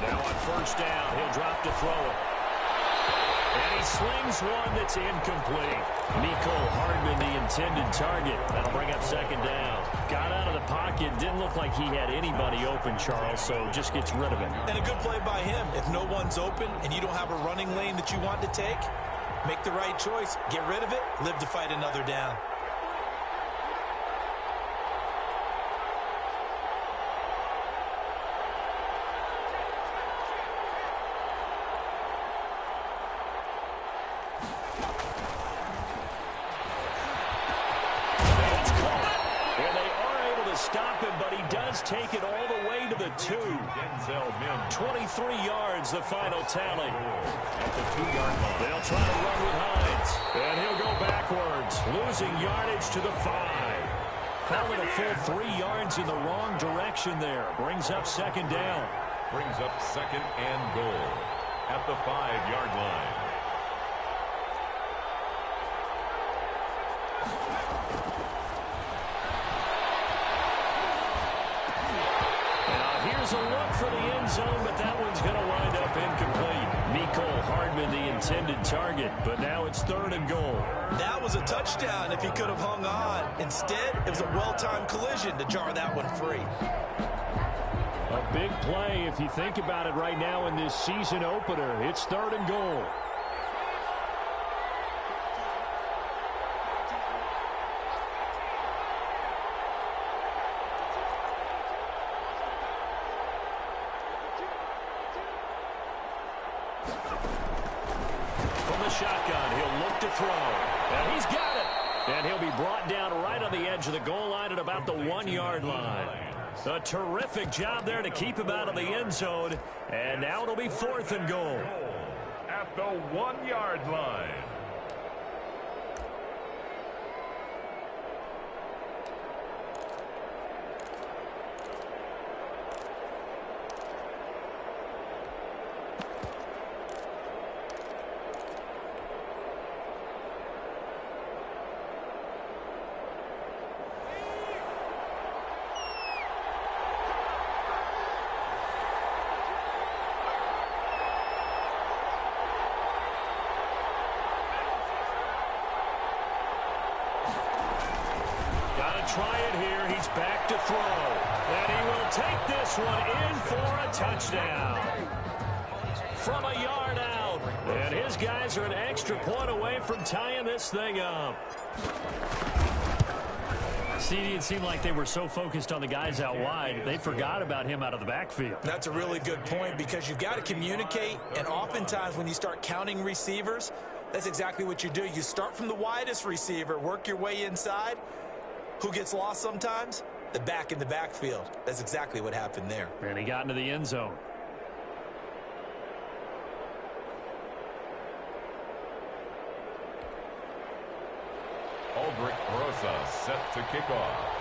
Now on 1st down, he'll drop to throw it. And he slings one that's incomplete. Mecole Hardman, the intended target. That'll bring up 2nd down. Got out of the pocket. Didn't look like he had anybody open, Charles, so just gets rid of it. And a good play by him. If no one's open and you don't have a running lane that you want to take, make the right choice. Get rid of it. Live to fight another down. Take it all the way to the 2. 23 yards, the final tally. At the 2-yard line. They'll try to run with Hines. And he'll go backwards, losing yardage to the 5. Call it a full 3 yards in the wrong direction there. Brings up 2nd down. Brings up 2nd and goal at the 5-yard line. Here's a look for the end zone, but that one's going to wind up incomplete. Mecole Hardman, the intended target, but now it's 3rd and goal. That was a touchdown if he could have hung on. Instead, it was a well-timed collision to jar that one free. A big play if you think about it right now in this season opener. It's 3rd and goal. Shotgun, he'll look to throw, and he's got it, and he'll be brought down right on the edge of the goal line at about the 1-yard line. A terrific job there to keep him out of the end zone, and now it'll be 4th and goal. At the 1-yard line. Try it here. He's back to throw. And he will take this one in for a touchdown. From a yard out. And his guys are an extra point away from tying this thing up. See, it seemed like they were so focused on the guys out wide, they forgot about him out of the backfield. That's a really good point because you've got to communicate, and oftentimes when you start counting receivers, that's exactly what you do. You start from the widest receiver, work your way inside. Who gets lost sometimes? The back in the backfield. That's exactly what happened there. And he got into the end zone. Aldrich Rosa set to kick off.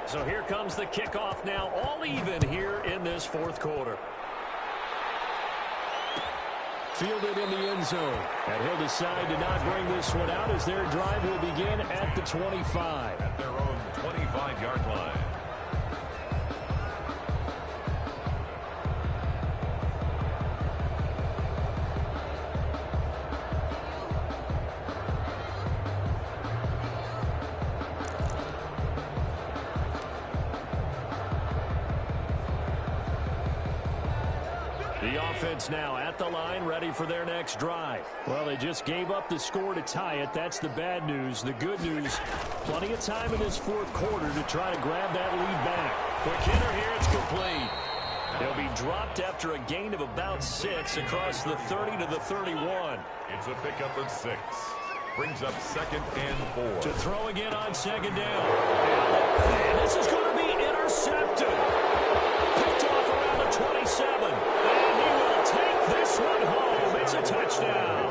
So here comes the kickoff now, all even here in this fourth quarter. Fielded in the end zone. And he'll decide to not bring this one out as their drive will begin at the 25. At their own 25-yard line. offense now at the line, ready for their next drive. Well, they just gave up the score to tie it. That's the bad news. The good news, plenty of time in this fourth quarter to try to grab that lead back. Quick hitter here, it's complete. He'll be dropped after a gain of about 6 across the 30 to the 31. It's a pickup of 6. Brings up 2nd and 4. To throw again on 2nd down. And this is going to be intercepted. Picked off around the 27. And he will take this one home. It's a touchdown.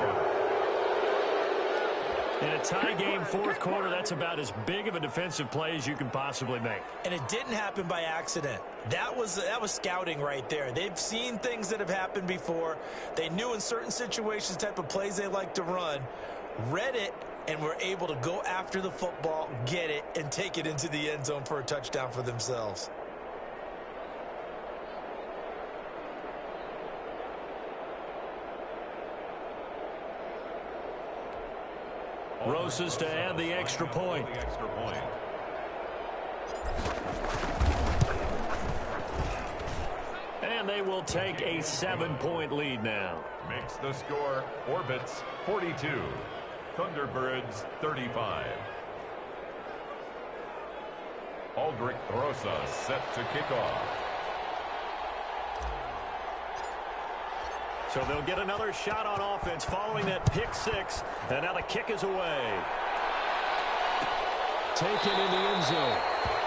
In a tie game, fourth quarter, that's about as big of a defensive play as you can possibly make. And it didn't happen by accident. That was scouting right there. They've seen things that have happened before. They knew in certain situations the type of plays they like to run, read it, and were able to go after the football, get it, and take it into the end zone for a touchdown for themselves. Rosas to add the extra point. And they will take a 7-point lead now. Makes the score Orbits 42. Thunderbirds 35. Aldrich Rosas set to kick off. So they'll get another shot on offense following that pick 6. And now the kick is away. Taken in the end zone.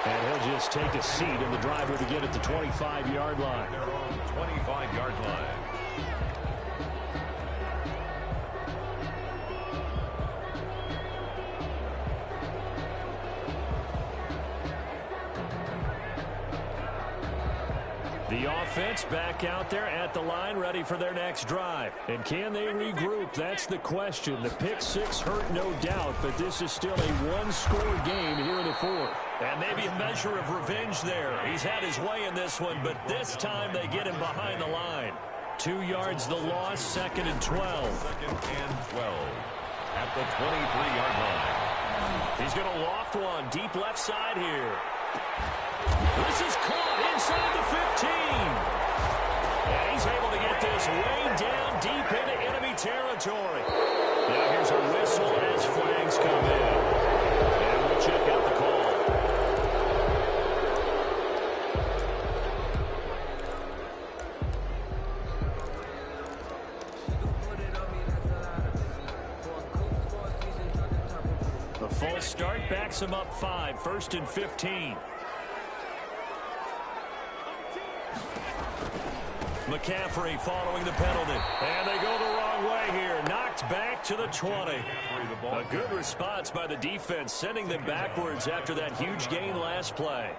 And he'll just take a seat, and the driver to get at the 25-yard line. Their own 25-yard line. The offense back out there at the line, ready for their next drive. And can they regroup? That's the question. The pick 6 hurt, no doubt, but this is still a one-score game here in the fourth. And maybe a measure of revenge there. He's had his way in this one, but this time they get him behind the line. 2 yards the loss, 2nd and 12. 2nd and 12 at the 23-yard line. He's going to loft one deep left side here. This is caught inside the 15. And he's able to get this way down deep into enemy territory. Now here's a whistle as flags come in. And we'll check out the call. The false start backs him up 5, 1st and 15. McCaffrey following the penalty. And they go the wrong way here. Knocked back to the 20. A good response by the defense, sending them backwards after that huge gain last play.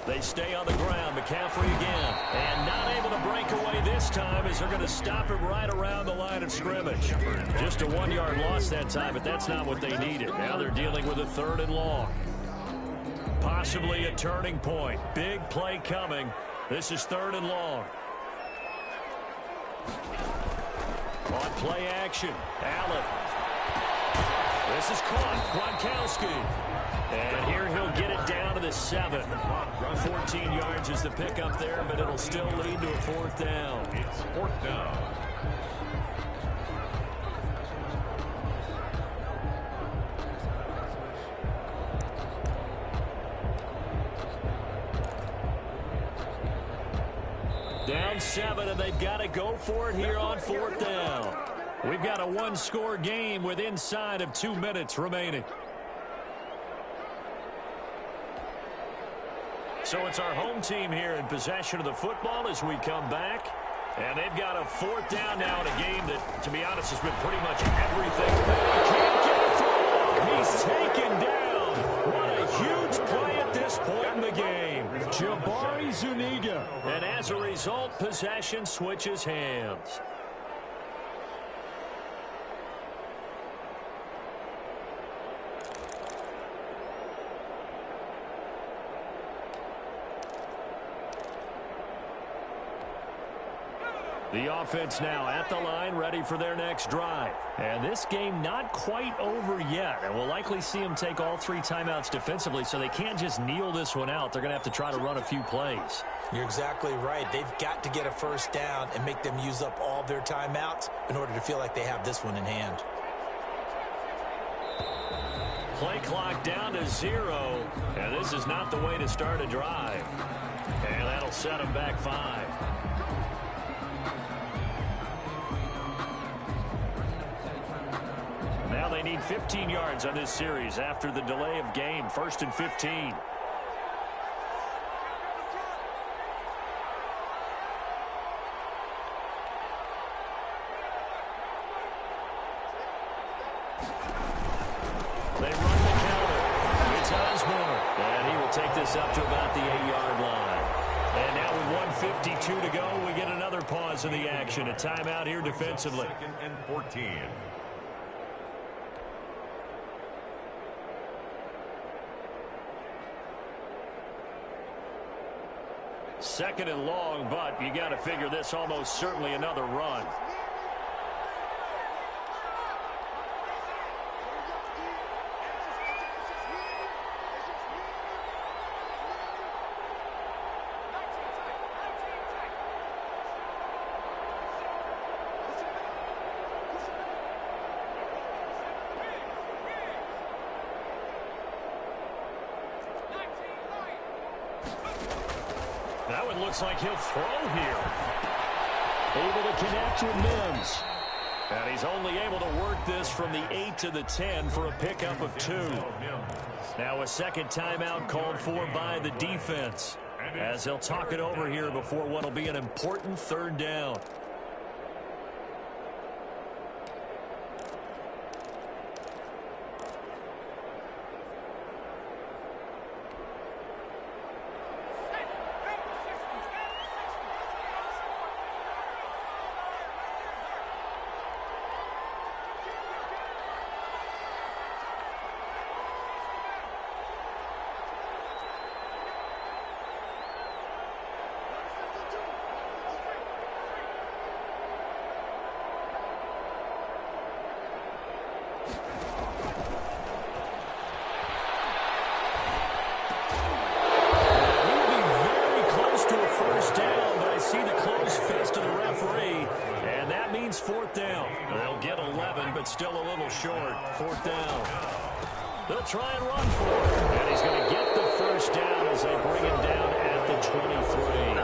They stay on the ground. McCaffrey again. And not able to break away this time as they're going to stop him right around the line of scrimmage. Just a 1-yard loss that time, but that's not what they needed. Now they're dealing with a 3rd and long. Possibly a turning point. Big play coming. This is 3rd and long. On play action. Allen. This is caught. Gronkowski. And here he'll get it down to the 7. 14 yards is the pickup there, but it'll still lead to a 4th down. It's 4th down. Down 7, and they've got to go for it here on 4th down. We've got a one-score game with inside of 2 minutes remaining. So it's our home team here in possession of the football as we come back. And they've got a 4th down now in a game that, to be honest, has been pretty much everything. Can't get a throw. He's taken down. What a huge play at this point in the game. Jabari Zuniga. And as a result, possession switches hands. The offense now at the line, ready for their next drive. And this game not quite over yet. And we'll likely see them take all 3 timeouts defensively, so they can't just kneel this one out. They're going to have to try to run a few plays. You're exactly right. They've got to get a first down and make them use up all their timeouts in order to feel like they have this one in hand. Play clock down to 0. And this is not the way to start a drive. And that'll set them back 5. Now they need 15 yards on this series after the delay of game. 1st and 15. They run the counter. It's Osborne. And he will take this up to about the 8-yard line. And now with 1:52 to go, we get another pause in the action. A timeout here defensively. 2nd and 14. Second and long, but you got to figure this almost certainly another run. That one looks like he'll throw here. Able to connect with Mims. And he's only able to work this from the 8 to the 10 for a pickup of 2. Now a second timeout called for by the defense, as they'll talk it over here before what will be an important 3rd down. Still a little short. 4th down. They'll try and run for it. And he's going to get the first down as they bring him down at the 23.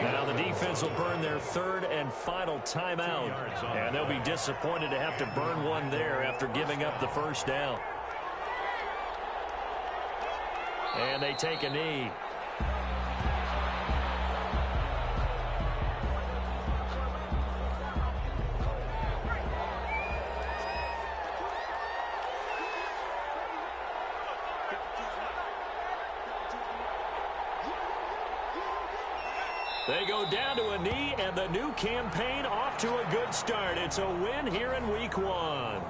Now the defense will burn their 3rd and final timeout. And they'll be disappointed to have to burn one there after giving up the first down. And they take a knee. They go down to a knee, and the new campaign off to a good start. It's a win here in Week 1.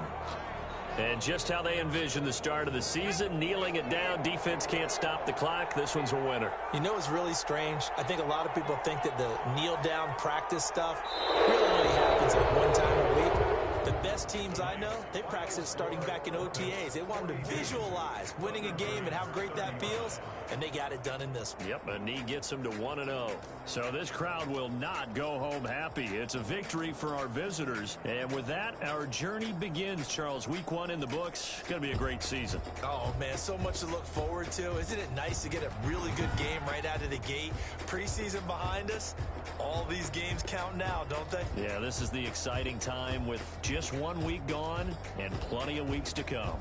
And just how they envision the start of the season, kneeling it down, defense can't stop the clock. This one's a winner. You know what's really strange? I think a lot of people think that the kneel-down practice stuff really only happens like 1 time a week. The best teams I know, they practice it starting back in OTAs. They want them to visualize winning a game and how great that feels, and they got it done in this one. Yep, a knee gets them to 1-0. So this crowd will not go home happy. It's a victory for our visitors. And with that, our journey begins, Charles. Week 1 in the books. Going to be a great season. Oh, man, so much to look forward to. Isn't it nice to get a really good game right out of the gate? Preseason behind us. All these games count now, don't they? Yeah, this is the exciting time with just 1 week gone and plenty of weeks to come.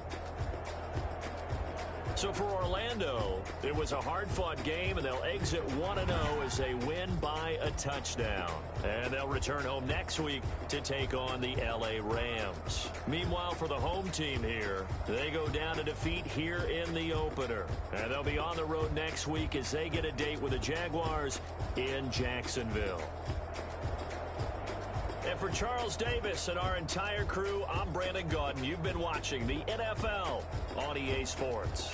So for Orlando, it was a hard-fought game, and they'll exit 1-0 as they win by a touchdown. And they'll return home next week to take on the LA Rams. Meanwhile, for the home team here, they go down to defeat here in the opener. And they'll be on the road next week as they get a date with the Jaguars in Jacksonville. And for Charles Davis and our entire crew, I'm Brandon Gaudin. You've been watching the NFL on EA Sports.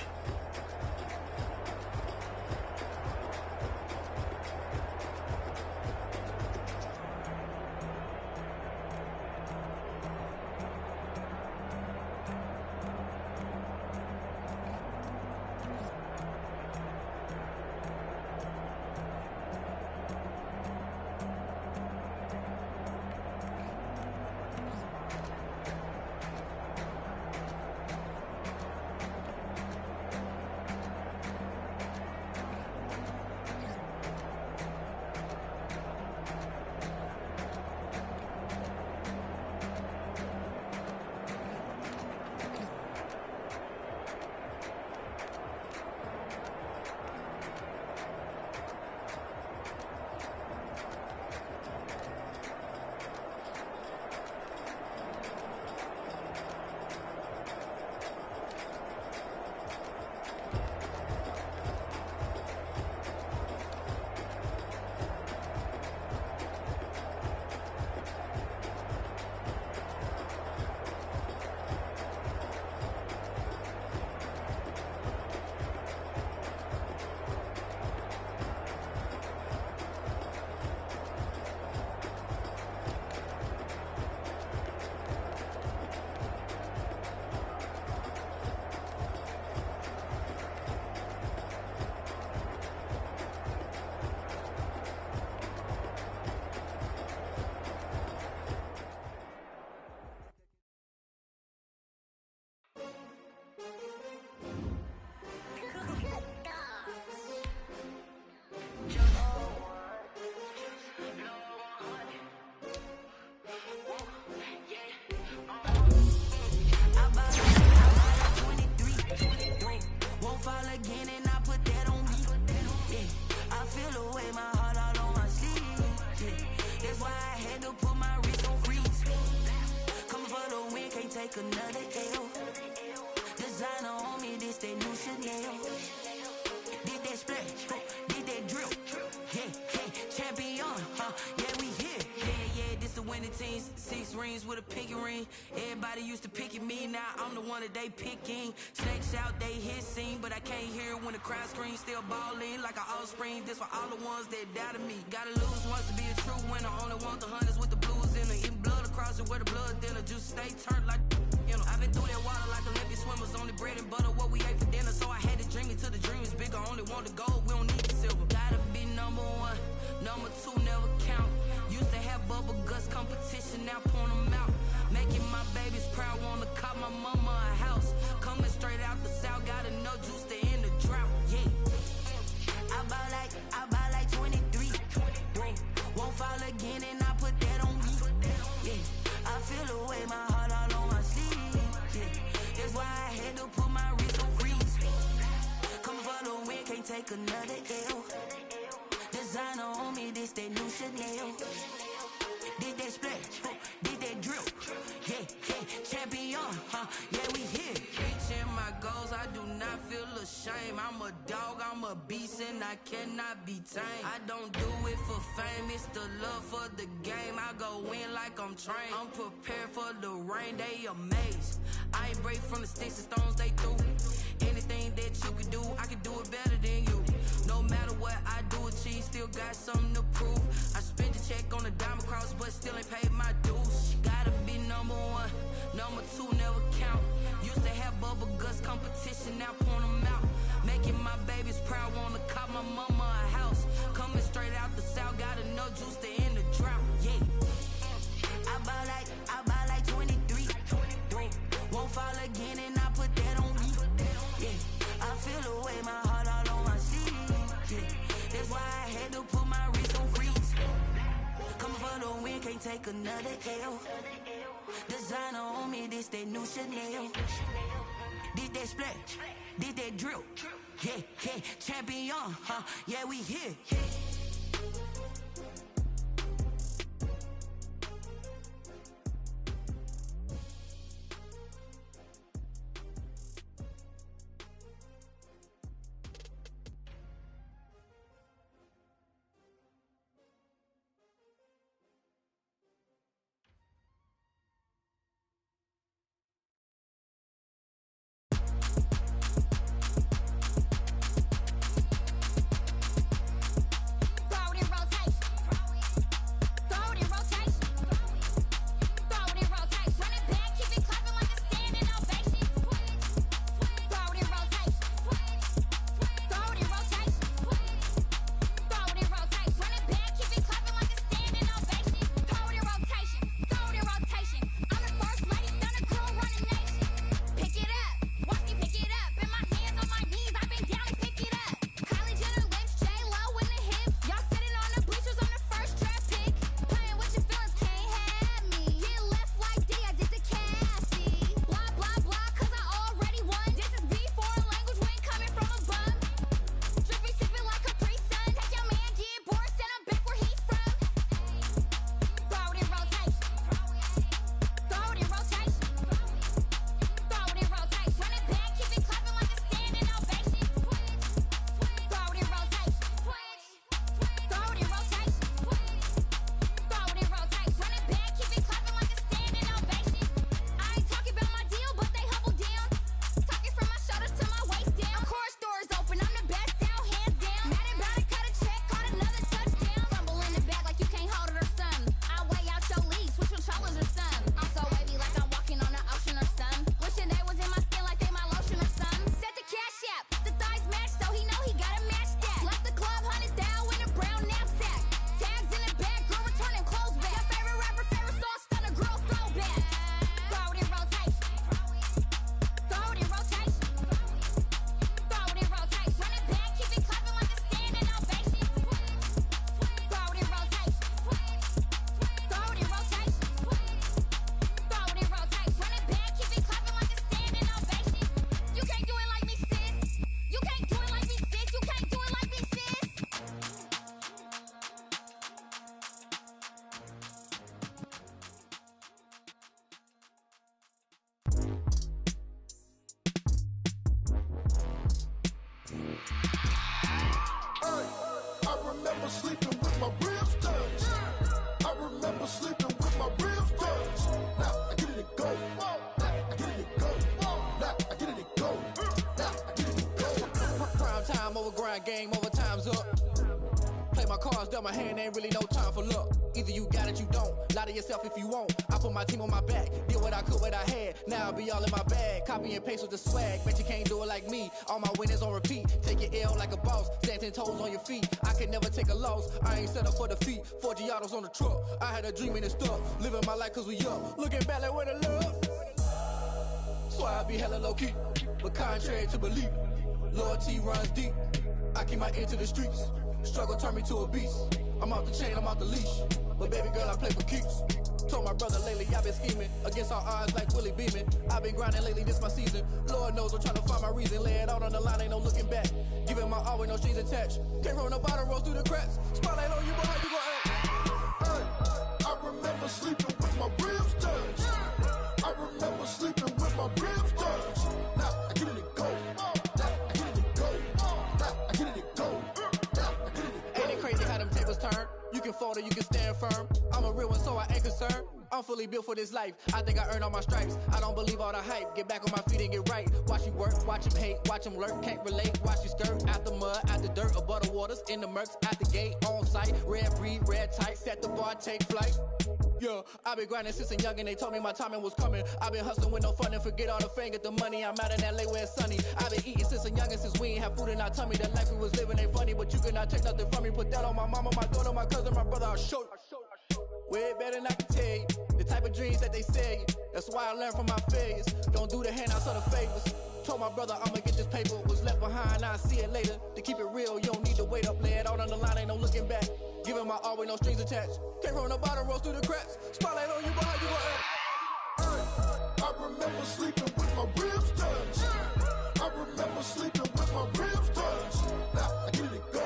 take another L. Designer on me, this that new Chanel. Did that splash, did that drill. Yeah, champion, yeah, we here. Yeah, this the winning teams. 6 rings with a pinky ring. Everybody used to pick at me, now I'm the one that they picking. Snakes out, they hit scene, but I can't hear it when the crowd screams. Still balling like an offspring. This for all the ones that doubted me. Gotta lose once to be a true winner. Only want the hunters with the blues in her. Eating blood across it where the blood dinner. Juice stay turned like, you know. I've been through that water like Olympic swimmers. Only bread and butter, what we ate for dinner. So I had to dream it till the dream is bigger. Only want the gold, we don't need the silver. Gotta be number 1, number 2 never count. Used to have bubble guts competition, now point them out. Making my babies proud, wanna call my mama a house. Coming straight out the south, got enough juice to end the drought. Yeah, I buy like 23. Won't fall again, and I put that on me. Yeah, I feel the way, my heart all on my sleeve. Yeah, that's why I had to put my wrist on freeze. Come for the win, can't take another L. Designer on me, this that new Chanel. Did that splash, did that drill. Yeah, champion, yeah, we here. Reaching my goals, I do not feel ashamed. I'm a dog, I'm a beast, and I cannot be tamed. I don't do it for fame, it's the love for the game. I go in like I'm trained. I'm prepared for the rain, they amazed. I ain't break from the sticks and stones they threw. Anything that you can do, I can do it better than you. No matter what I do achieve, still got something to prove. I spent the check on the diamond cross, but still ain't paid my dues. Gotta be number 1, number 2 never count. Used to have bubble guts competition, now point them out. Making my babies proud, wanna call my mama a house. Coming straight out the south, got enough juice to end the drought. Yeah, I buy like 23. Won't fall again, and I put that on me. Yeah, I feel the way, my heart all on my sleeve. Yeah, that's why I had to put my wrist on freeze. Coming for the win, can't take another L. Designer on me, this that new Chanel. Did that splash, did that drill. Yeah, champion, yeah, we here. remember sleeping with my ribs touched. I remember sleeping with my ribs touched. Now I get it to go. Now I get it to go. Now I get it to go. Now I get it to go. Prime time over grind game, over time's up. Play my cards, dealt my hand, ain't really no time for luck. Either you got it, you don't. Lie to yourself if you won't. I put my team on my back, did what I could, what I had. Now I'll be all in my bag, copy and paste with the swag. Bet you can't do it like me. All my winners on repeat. Take your L like a boss, stand 10 toes on your feet. I can never take a loss. I ain't set up for defeat. 4 Giottos on the truck. I had a dream and it stuck. Living my life cause we up. Looking back like where the love. So I be hella low key, but contrary to belief, loyalty runs deep. I keep my ear to the streets. Struggle turned me to a beast. I'm off the chain, I'm off the leash. But baby girl, I play for keeps. Told my brother lately, I've been scheming against all odds like Willie Beeman. I've been grinding lately, this my season. Lord knows I'm trying to find my reason. Lay it out on the line, ain't no looking back. Giving my all with no strings attached. Can't roll no bottom, rolls through the cracks. Spotlight on you, but how you gon' act? Hey, I remember sleeping with my ribs touched. I remember sleeping with my ribs touched. Now I get it to go. Now I get it to go. Now I get it to go. Now I get it to go. Ain't it crazy how them tables turn? You can fold or you can stand firm. I'm a real one, so I ain't concerned. I'm fully built for this life. I think I earned all my stripes. I don't believe all the hype. Get back on my feet and get right. Watch you work, watch him hate, watch him lurk. Can't relate, watch you skirt. Out the mud, out the dirt, above the waters, in the murks, out the gate, on site. Red breed, red tight, set the bar, take flight. Yeah, I been grinding since a young and they told me my timing was coming. I been hustling with no fun and forget all the fame, get the money. I'm out in LA where it's sunny. I been eating since a young and since we ain't have food in our tummy. The life we was living ain't funny, but you cannot take nothing from me. Put that on my mama, my daughter, my cousin, my brother, I'll show you. Way better than I can tell you. The type of dreams that they sell you. That's why I learned from my failures. Don't do the handouts or the favors. Told my brother I'ma get this paper. Was left behind, I'll see it later. To keep it real, you don't need to wait up. Lay it out on the line, ain't no looking back. Giving my all with no strings attached. Can't roll no bottom, rolls through the cracks. Spotlight on you, but how you gon' act? I remember sleeping with my ribs touched. I remember sleeping with my ribs touched. Now I get it to go.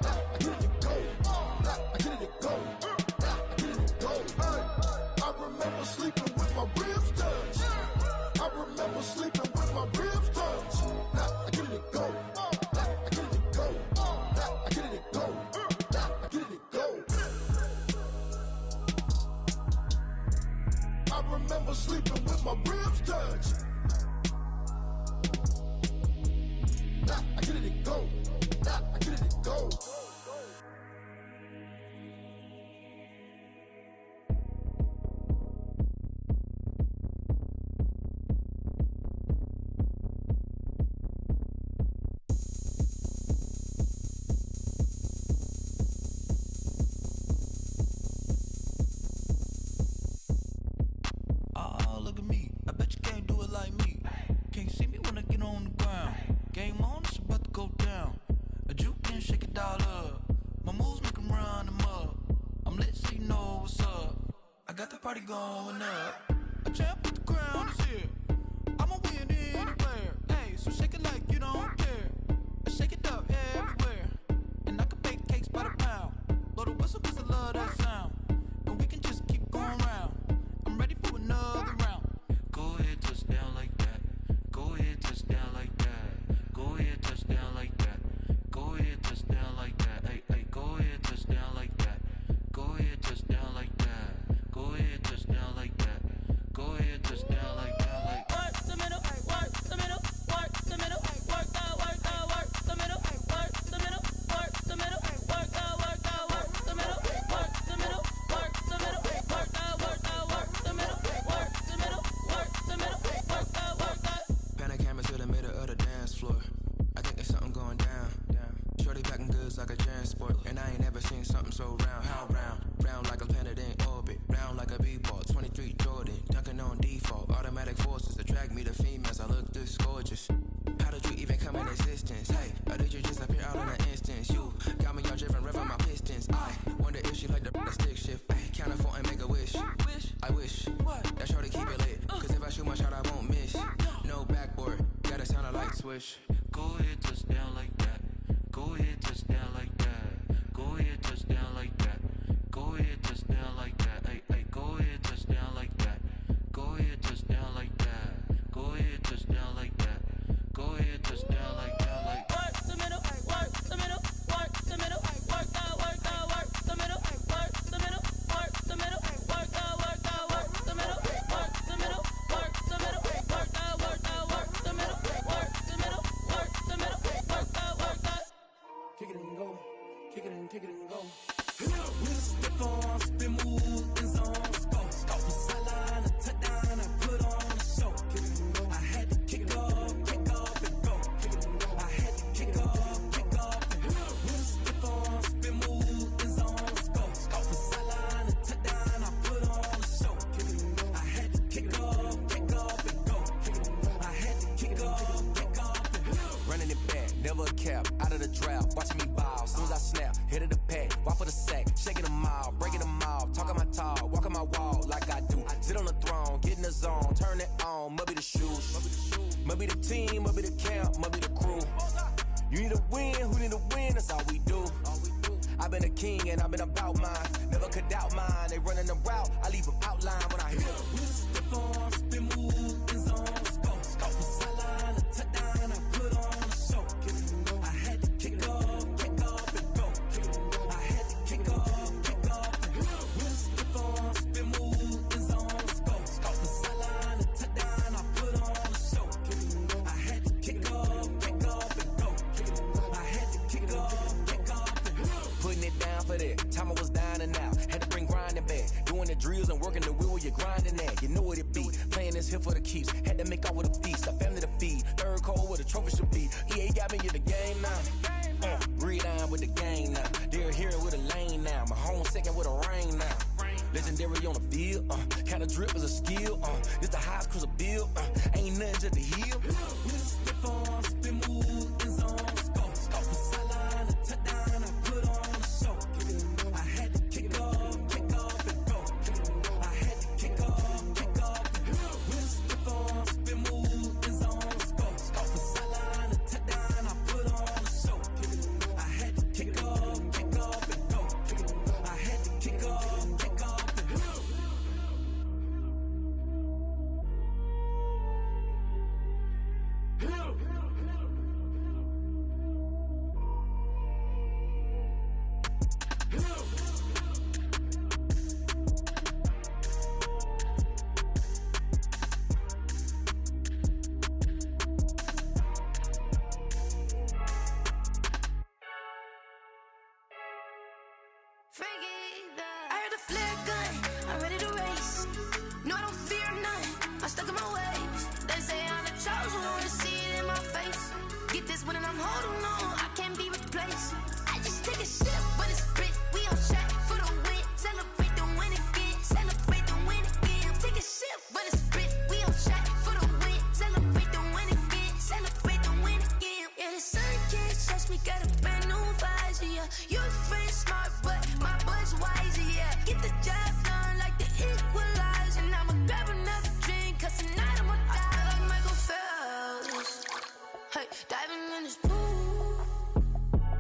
Now I get it to go. Now I get it to go. Now I get it to go. I remember sleeping with my ribs touched. I remember sleeping with my ribs touched. Now I get it to go. Now I get it to go. Now I get it to go. Now I get it to go. I remember sleeping with my ribs touched. Now I get it to go. Now I get it to go. Oh, look at me. I bet you can't do it like me. Can't see me when I get on the ground. Game on, it's about to go down. A juke and shake it all up. My moves make 'em run them up. I'm lit so you know what's up. I got the party going up. A champ with the crown is here. I'ma win anywhere. Hey, so shake it like you don't care. I shake it up everywhere. And I can bake cakes by the pound. Blow the whistle 'cause I love that sound. And we can just keep going round. I'm ready for another round. Go ahead, touch down like that. Go ahead, touch down like that. Go ahead, touch down like that. Go ahead, touch down like that. Hey, hey, go ahead, touch down like that. Go ahead, touch down like that. Go ahead, touch down like that. Go ahead, touch down like that. Like Work the middle, work the middle, work the middle, work the middle, work the middle, work the middle, work the middle, work the middle, work the middle, work the middle, work the middle, work the middle, work the. Pan a camera to the middle of the dance floor. I think there's something going down. Shorty packing goods like a transport, and I ain't never seen something so round. How round? Round like a planet in orbit, round like a b-ball. 23 Jordan, dunking on default. Automatic forces attract me to females. I look this gorgeous. How did you even come in existence? Hey, or did you just appear out in an instance? You got me all driven, revving my pistons. I wonder if she like the stick shift. Ay, count a phone and make a wish. I wish that shorty keep it lit. Cause if I shoot my shot, I won't miss. No backboard, gotta sound a light switch. go ahead, touch down like that. Go ahead, touch down like that. Go ahead, touch down like that. Go ahead, touch down like that. Hey, hey, go ahead, touch down like that. Go ahead, touch down like that. Go ahead, touch down like that. Go ahead, touch down like that. Like work the middle, work the middle, work go. Kick it and go. With a stiff arm, spin move, in zone, scope. From sideline to touchdown, I put on a show. I had to kick off and go. I had to kick off and go. With a stiff arm, spin move, in zone, scope. From sideline to touchdown, I put on a show. I had to kick off and go. I had to kick off and go. Running it back, never a cap, out of the draft, watching me ball. Soon as I snap, head of the pack, walk for the sack, shaking them all, breaking them all, talking my talk, walking my wall like I do. Sit on the throne, get in the zone, turn it on, must be the shoes, must be the team, must be the camp, must be the crew. You need a win, who need a win, that's all we do. I've been a king and I've been about mine, never could doubt mine. They running the route, I leave them outline when I hit them. With a stiff arm, spin move, in zone, scope. From sideline to touchdown, I put on a show. I had to kick off and go. I had to kick off and go. With a stiff arm, spin move, in zone, scope. From sideline to touchdown, I put on a show. I had to kick off and go. I had to kick off and go. Putting it down for that, time I was down and out, had to bring grinding back, doing the drills and working the wheel where you're grinding at, you know what it be, playing this here for the keeps, had to make off with a feast, a family to feed, third cold where the trophy should be, EA got me in the game now, breathe down with the game now, they're here with a lane now, my home second with a rain now, legendary on the field, kind of drip is a skill, this the highest cruiser bill, ain't nothing just the heel. With a stiff arm, spin move, in zone, scope. From sideline to touchdown, I put on a show. I had to kick off and go. I had to kick off and go. With a stiff arm, spin move, in zone, scope. From sideline to touchdown, I put on a show. I had to kick off and go. I had to kick off and go. I heard a flare gun, I'm ready to race. No, I don't fear none, I'm stuck in my ways. They say I'm the chosen one, see it in my face. Get this one and I'm holding on, I can't be replaced. I just take a sip, but it's spit, we on track for the win. Celebrate the win again, celebrate the win again. Take a sip, but it's spit, we on track for the win. Celebrate the win again, celebrate the win again. Yeah, the sun can't touch me, got a brand new visor, yeah. Your friend's smart, but my bud's wiser, yeah. Get the job done like the equalizer. And I'ma grab another drink, cause tonight I'ma die like Michael Phelps. Hey, diving in this pool,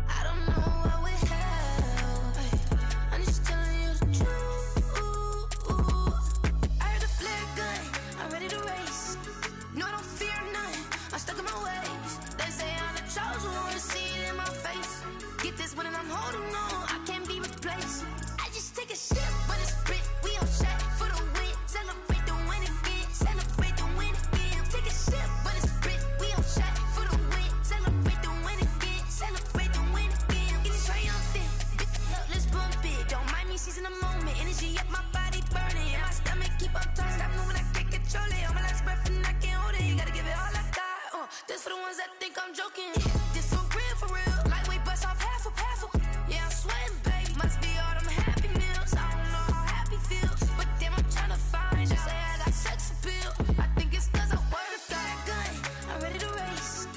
I don't know what would help. Hey, I'm just telling you the truth. I heard a flare gun, I'm ready to race. No, I don't fear none, I'm stuck in my ways. They say I'm the chosen one, see it in my face. Get this one and I'm holding on, I can't be replaced. I just take a sip, but it's spit, we on track for the win. Celebrate the win again, celebrate the win again. Take a sip, but it's spit, we on track for the win. Celebrate the win again, celebrate the win again. Get it triumphant, look, let's bump it. Don't mind me seizing the moment, energy up my body burning. And my stomach keep up turning, stop moving, I can't control it. On my last breath and I can't hold it, you gotta give it all I got. This for the ones that think I'm joking. This for real, lightweight bust off half a. Yeah, I'm sweating, babe, must be all them happy meals. I don't know how happy feels, but damn, I'm tryna find you. Say I got sex appeal, I think it's cause I work a gun, I'm ready to race.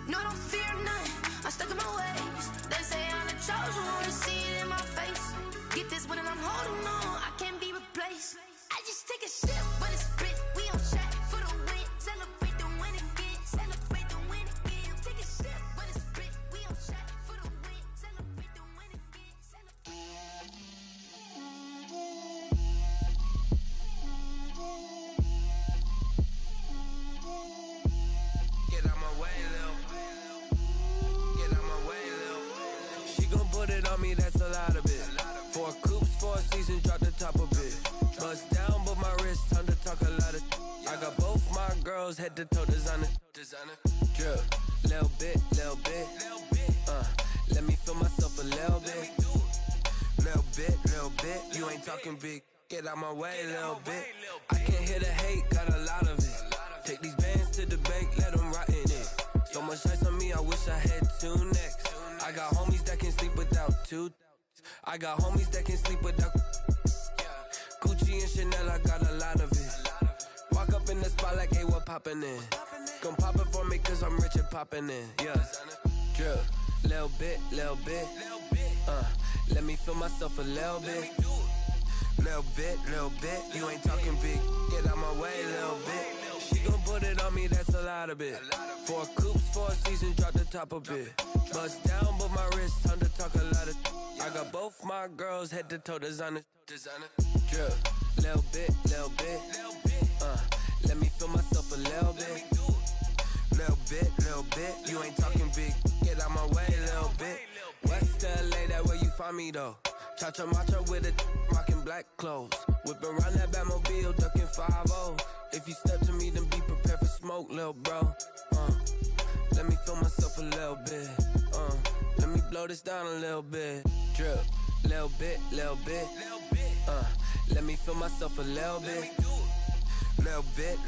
No, I don't fear none, I'm stuck in my ways. They say I'm the chosen one, see it in my face. Get this one and I'm holding on, I can't be replaced. I just take a sip, but it's spit, we on track for the win. Celebrate the win again, celebrate the win again. Take a sip, but it's spit, we on track for the win. Celebrate the win again, Get out my way, Lil. Get out my way, Lil. She gon' put it on me, that's a lot of it. 4 coops, 4 seasons, drop the top a bit. Bust down, but my wrist, time to talk a lot of. I got both my girls head to toe designer. Drip, little bit, Let me feel myself a little bit. Little bit. You ain't talking big. Get out my way a little bit. I can't hear the hate, got a lot of it. Take these bands to the bank, let them rot in it. So much ice on me, I wish I had 2 necks. I got homies that can sleep without 2. I got homies that can sleep without Gucci and Chanel, I got a lot of it. Walk up in the spot like, hey, what poppin' in? Come pop it for me, cause I'm rich and poppin' in. Yeah, drip, little bit. Let me feel myself a little bit. Little bit. You ain't talking big. Get out my way a little bit. She gon' put it on me, that's a lot of it. 4 coops, 4 seasons, drop the top a bit. Bust down, but my wrist, time to talk a lot of. I got both my girls head to toe designer. Drip, little bit. Let me feel myself a little bit. Little bit. You ain't talking big. Get out my way a little bit. West LA, that where you find me though. Cha-cha matcha with a rockin' black clothes. Whippin' around that Batmobile, duckin' 5-0. If you step to me, then be prepared for smoke, lil' bro. Let me feel myself a little bit. Let me blow this down a little bit. Drip, little bit. Let me feel myself a little bit. Little bit.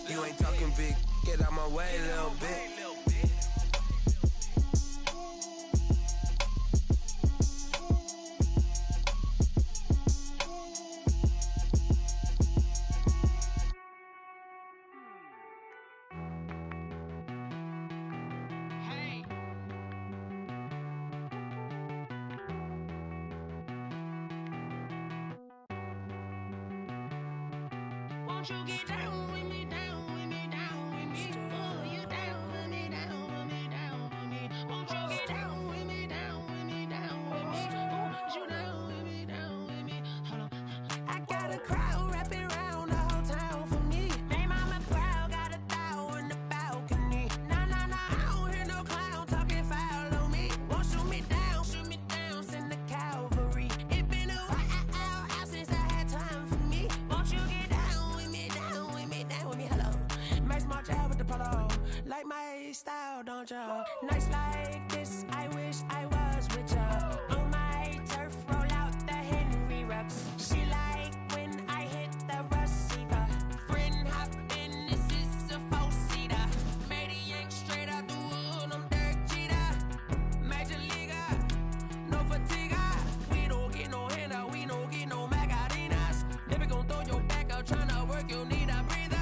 You ain't talking big. Get out my way a little bit. Won't you get down with me, down with me, down with me? Oh, you down with me, down with me, down with me. Won't you get down with me, down with me, down with me? Oh, you down with me, down with me? Hold on. I got a crowd wrapping around the whole town for me. They mama proud, got a thou in the balcony. Nah, I don't hear no clown talking foul on me. Won't shoot me down, send the cavalry. It been a while since I had time for me. Won't you get down with me, down with me, down with me? Hello, Max March out with the polo. Like my style, don't ya? Nights like this, I wish I was with ya. On my turf, roll out the Henry Rux. She like when I hit the receiver. Friend hop in, this is a 4-seater. Made a yank straight out the wood, I'm Derek Jeter. Major leaguer, no fatigue. We don't get no handout, we don't get no Macarinas. Never gon' throw your back out, tryna work, you need a breather.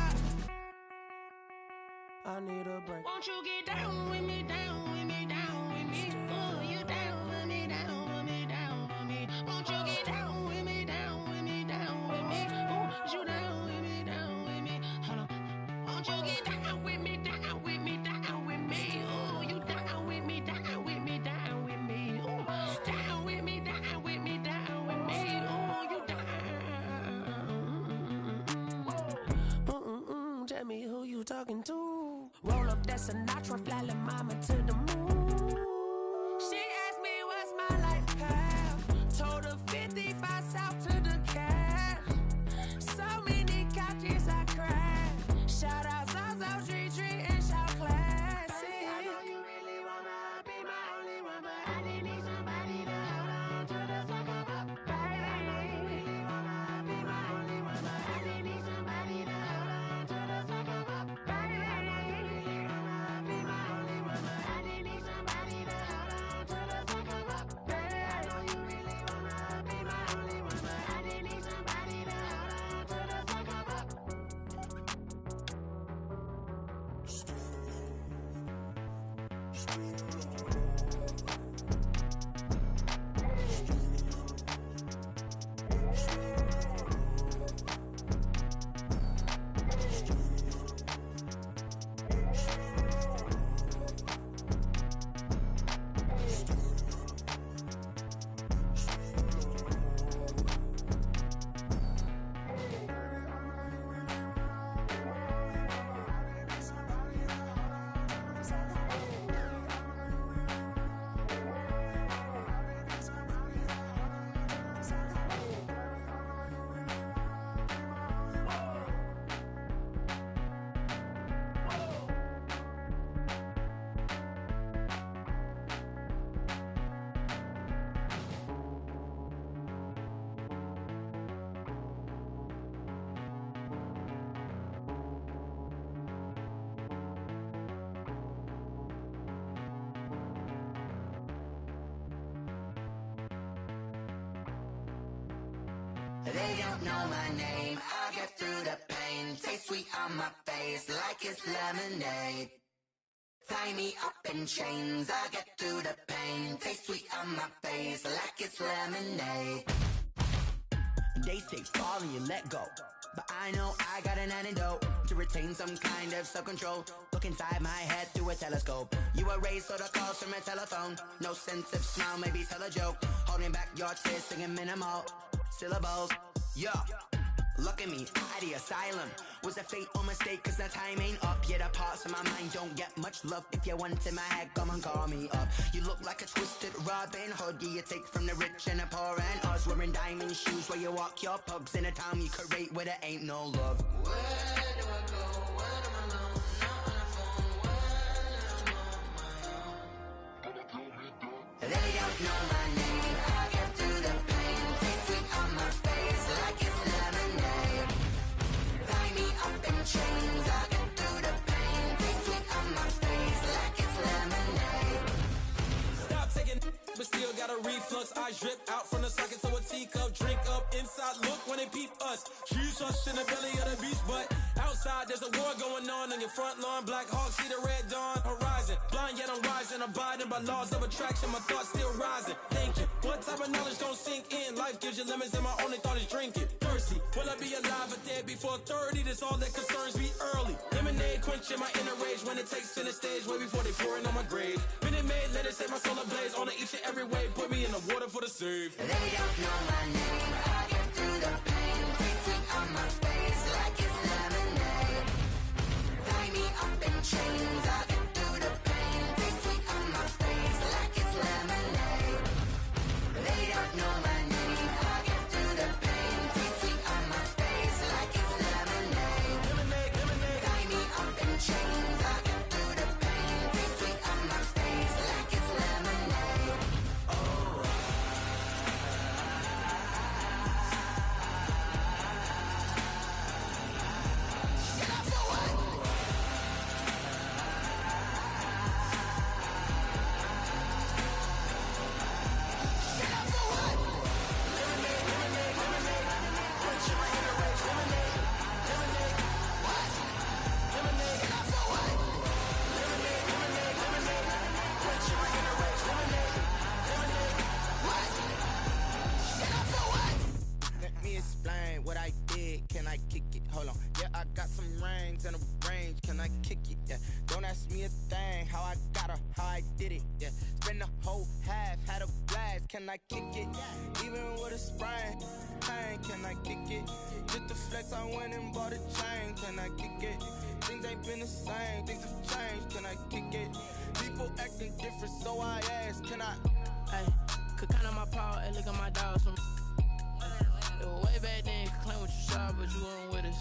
I need a break. Won't you get down with me, down with me, down with me? Oh, you down with me, down with me, down with me? Won't you get down with me, down with me, down with me? Oh, you down with me, down with me? Hold on. Won't you get down with me, down with me, down with me? Oh, you down with me, down with me, down with me? Oh, down with me, down with me, down with me? Oh, you down. Tell me who you talking to. Roll up that Sinatra, fly la mama to the moon. She asked me what's my life path. Told her 55 south to the cat. So many couches I cried. Shout out South Street and shout classy. I know you really wanna be my only one, but I didn't need somebody to hold on to the sucker up. Baby, I know you really wanna be my only one, but I didn't need somebody to hold on to the sucker up. Baby, I know you really wanna be my only one, but I didn't need somebody to hold on to the sucker up. Baby, I know you really wanna be my only one, but I didn't need somebody to hold on to the sucker up. They don't know my name, I get through the pain. Taste sweet on my face like it's lemonade. Tie me up in chains, I get through the pain. Taste sweet on my face like it's lemonade. They say fall and you let go, but I know I got an antidote to retain some kind of self-control. Look inside my head through a telescope. You erase all the calls from a telephone. No sense of smile, maybe tell a joke. Holding back your tears, singing minimal syllables. Yeah, look at me, out the asylum. Was a fate or mistake, cause the time ain't up. Yeah, the parts of my mind don't get much love. If you want in my head, come and call me up. You look like a twisted Robin Hood. Yeah, you take from the rich and the poor and us. Wearing diamond shoes where you walk your pugs. In a town you could rate where there ain't no love. Where do I go? When am I alone? Not on the phone. When I'm on my own. They don't know my name. I get through the pain. Taste sweet on my face like it's lemonade. Tie me up in chains. I get through the pain. Taste sweet on my face like it's lemonade. Stop taking, but still got a reflux. I drip out from the socket to a teacup. Drink up inside, look when they peep us. Choose us in the belly of the beast, but outside there's a war going on your front lawn. Black Hawk see the red dawn horizon. Blind yet I'm rising, abiding by laws of attraction. My thoughts still rising. Thinking, what type of knowledge don't sink in? Life gives you lemons and my only thought is drinking. Thirsty, will I be alive or dead before 30? That's all that concerns me early. Lemonade quenching my inner rage when it takes center stage way before they pouring on my grave. Minute Maid, let it set my soul ablaze on each and every way. Put me in the water for the save. They don't know my name. I get through the pain. Taste sweet on my face like it's lemonade. Tie me up in chains. I get through the pain. Taste sweet on my face like it's lemonade. They don't know my name. I get through the pain. Taste sweet on my face like it's lemonade. Lemonade, lemonade. Tie me up in chains. I get through the pain. Taste sweet on my face like it's lemonade. Let me explain what I did. Can I kick it? Hold on. Yeah, I got some rings and a range. Can I kick it? Yeah. Don't ask me a thing. How I got her, how I did it. Yeah. Spend the whole half, had a blast. Can I kick it? Even with a sprain. Pain, can I kick it? Just the flex, I went and bought a chain. Can I kick it? Things ain't been the same. Things have changed. Can I kick it? People acting different, so I ask. Can I? Hey, could count on my power and look at my dogs from. It was way back then, could claim what you saw, but you weren't with us.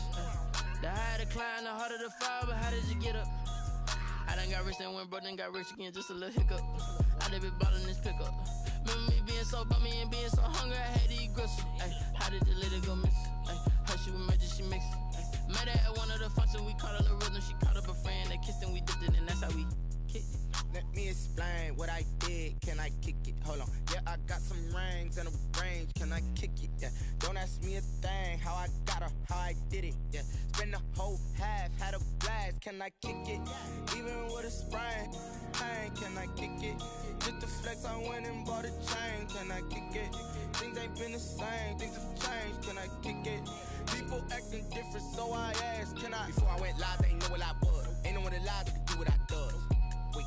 The higher the climb, the harder the fall, but how did you get up? I done got rich and went broke, then got rich again, just a little hiccup. I done been ballin' this pickup. Remember me being so bummy and being so hungry, I had to eat gristle. Ay, how did the lady go miss? Ay, her she was magic, she mixed. Met her at one of the functions, we caught a little rhythm, she caught up a friend, they kissed and we dipped it, and that's how we kicked it. Let me explain what I did. Can I kick it? Hold on. Yeah, I got some rings and a range. Can I kick it? Yeah. Don't ask me a thing. How I got her, how I did it. Yeah. Spend the whole half, had a blast. Can I kick it? Even with a sprain. Pain, can I kick it? Just the flex, I went and bought a chain. Can I kick it? Things ain't been the same. Things have changed. Can I kick it? People acting different, so I asked. Can I? Before I went live, they ain't know what I was. Ain't no one alive that could do what I does. Wait.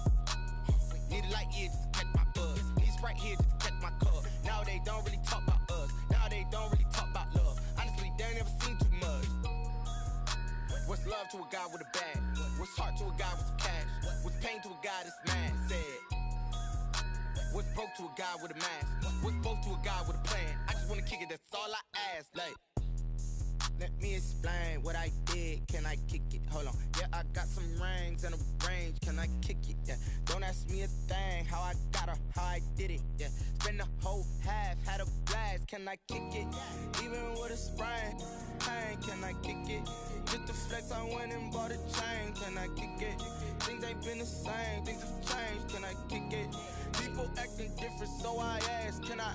Need a light here just to catch my buzz. Need Sprite here just to catch my cup. Now they don't really talk about us. Now they don't really talk about love. Honestly, they ain't never seen too much. What's love to a guy with a bag? What's heart to a guy with some cash? What's pain to a guy that's mad? Said. What's broke to a guy with a mask? What's both to a guy with a plan? I just wanna kick it, that's all I ask. Like, let me explain what I did. Can I kick it? Hold on. Yeah, I got some rings and a range. Can I kick it? Yeah. Don't ask me a thing. How I got her, how I did it. Yeah. Spend the whole half, had a blast. Can I kick it? Even with a sprain. Pain, can I kick it? Just the flex, I went and bought a chain. Can I kick it? Things ain't been the same. Things have changed. Can I kick it? People acting different, so I ask. Can I?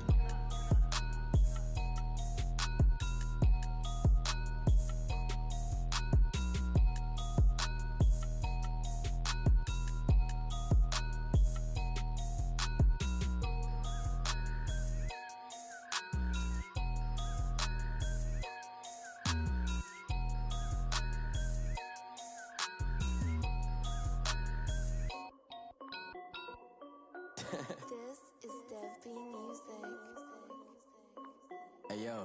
This is Dev B Music. Hey yo,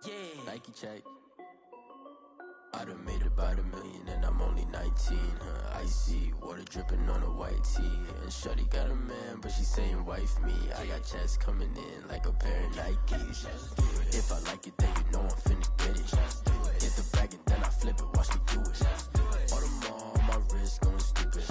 Yeah. Nike check. I done made about $1 million and I'm only 19. Icy water dripping on a white tee. And shorty got a man, but she saying wife me. I got checks coming in like a pair of Nikes. If I like it, then you know I'm finna get it. Get the bag and then I flip it, watch me do it. All them on my wrist going stupid.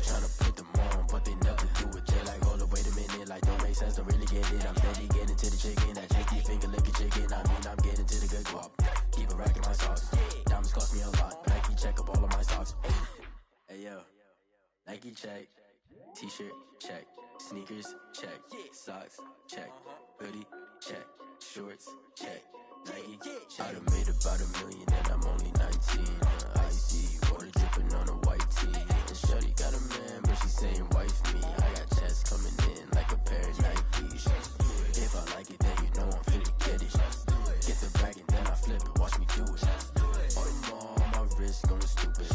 Tryna put them on, but they never do it. They like, hold up, wait a minute, like don't make sense, don't really get it. I'm steady getting to the chicken, that chicky finger licking chicken. I mean, I'm getting to the good guap. Keep a rack in my socks. Diamonds cost me a lot. Nike check up all of my socks. Hey yo, Nike check. T-shirt check. Sneakers check. Socks check. Hoodie check. Shorts check. Nike. I done made about $1 million and I'm only 19. Icy water dripping on a white tee. And shorty got a man, but she saying wife me. I got checks coming in like a pair of Nikes. If I like it, then you know I'm finna get it. Get the bag and then I flip it, watch me do it. All them on my wrist going stupid.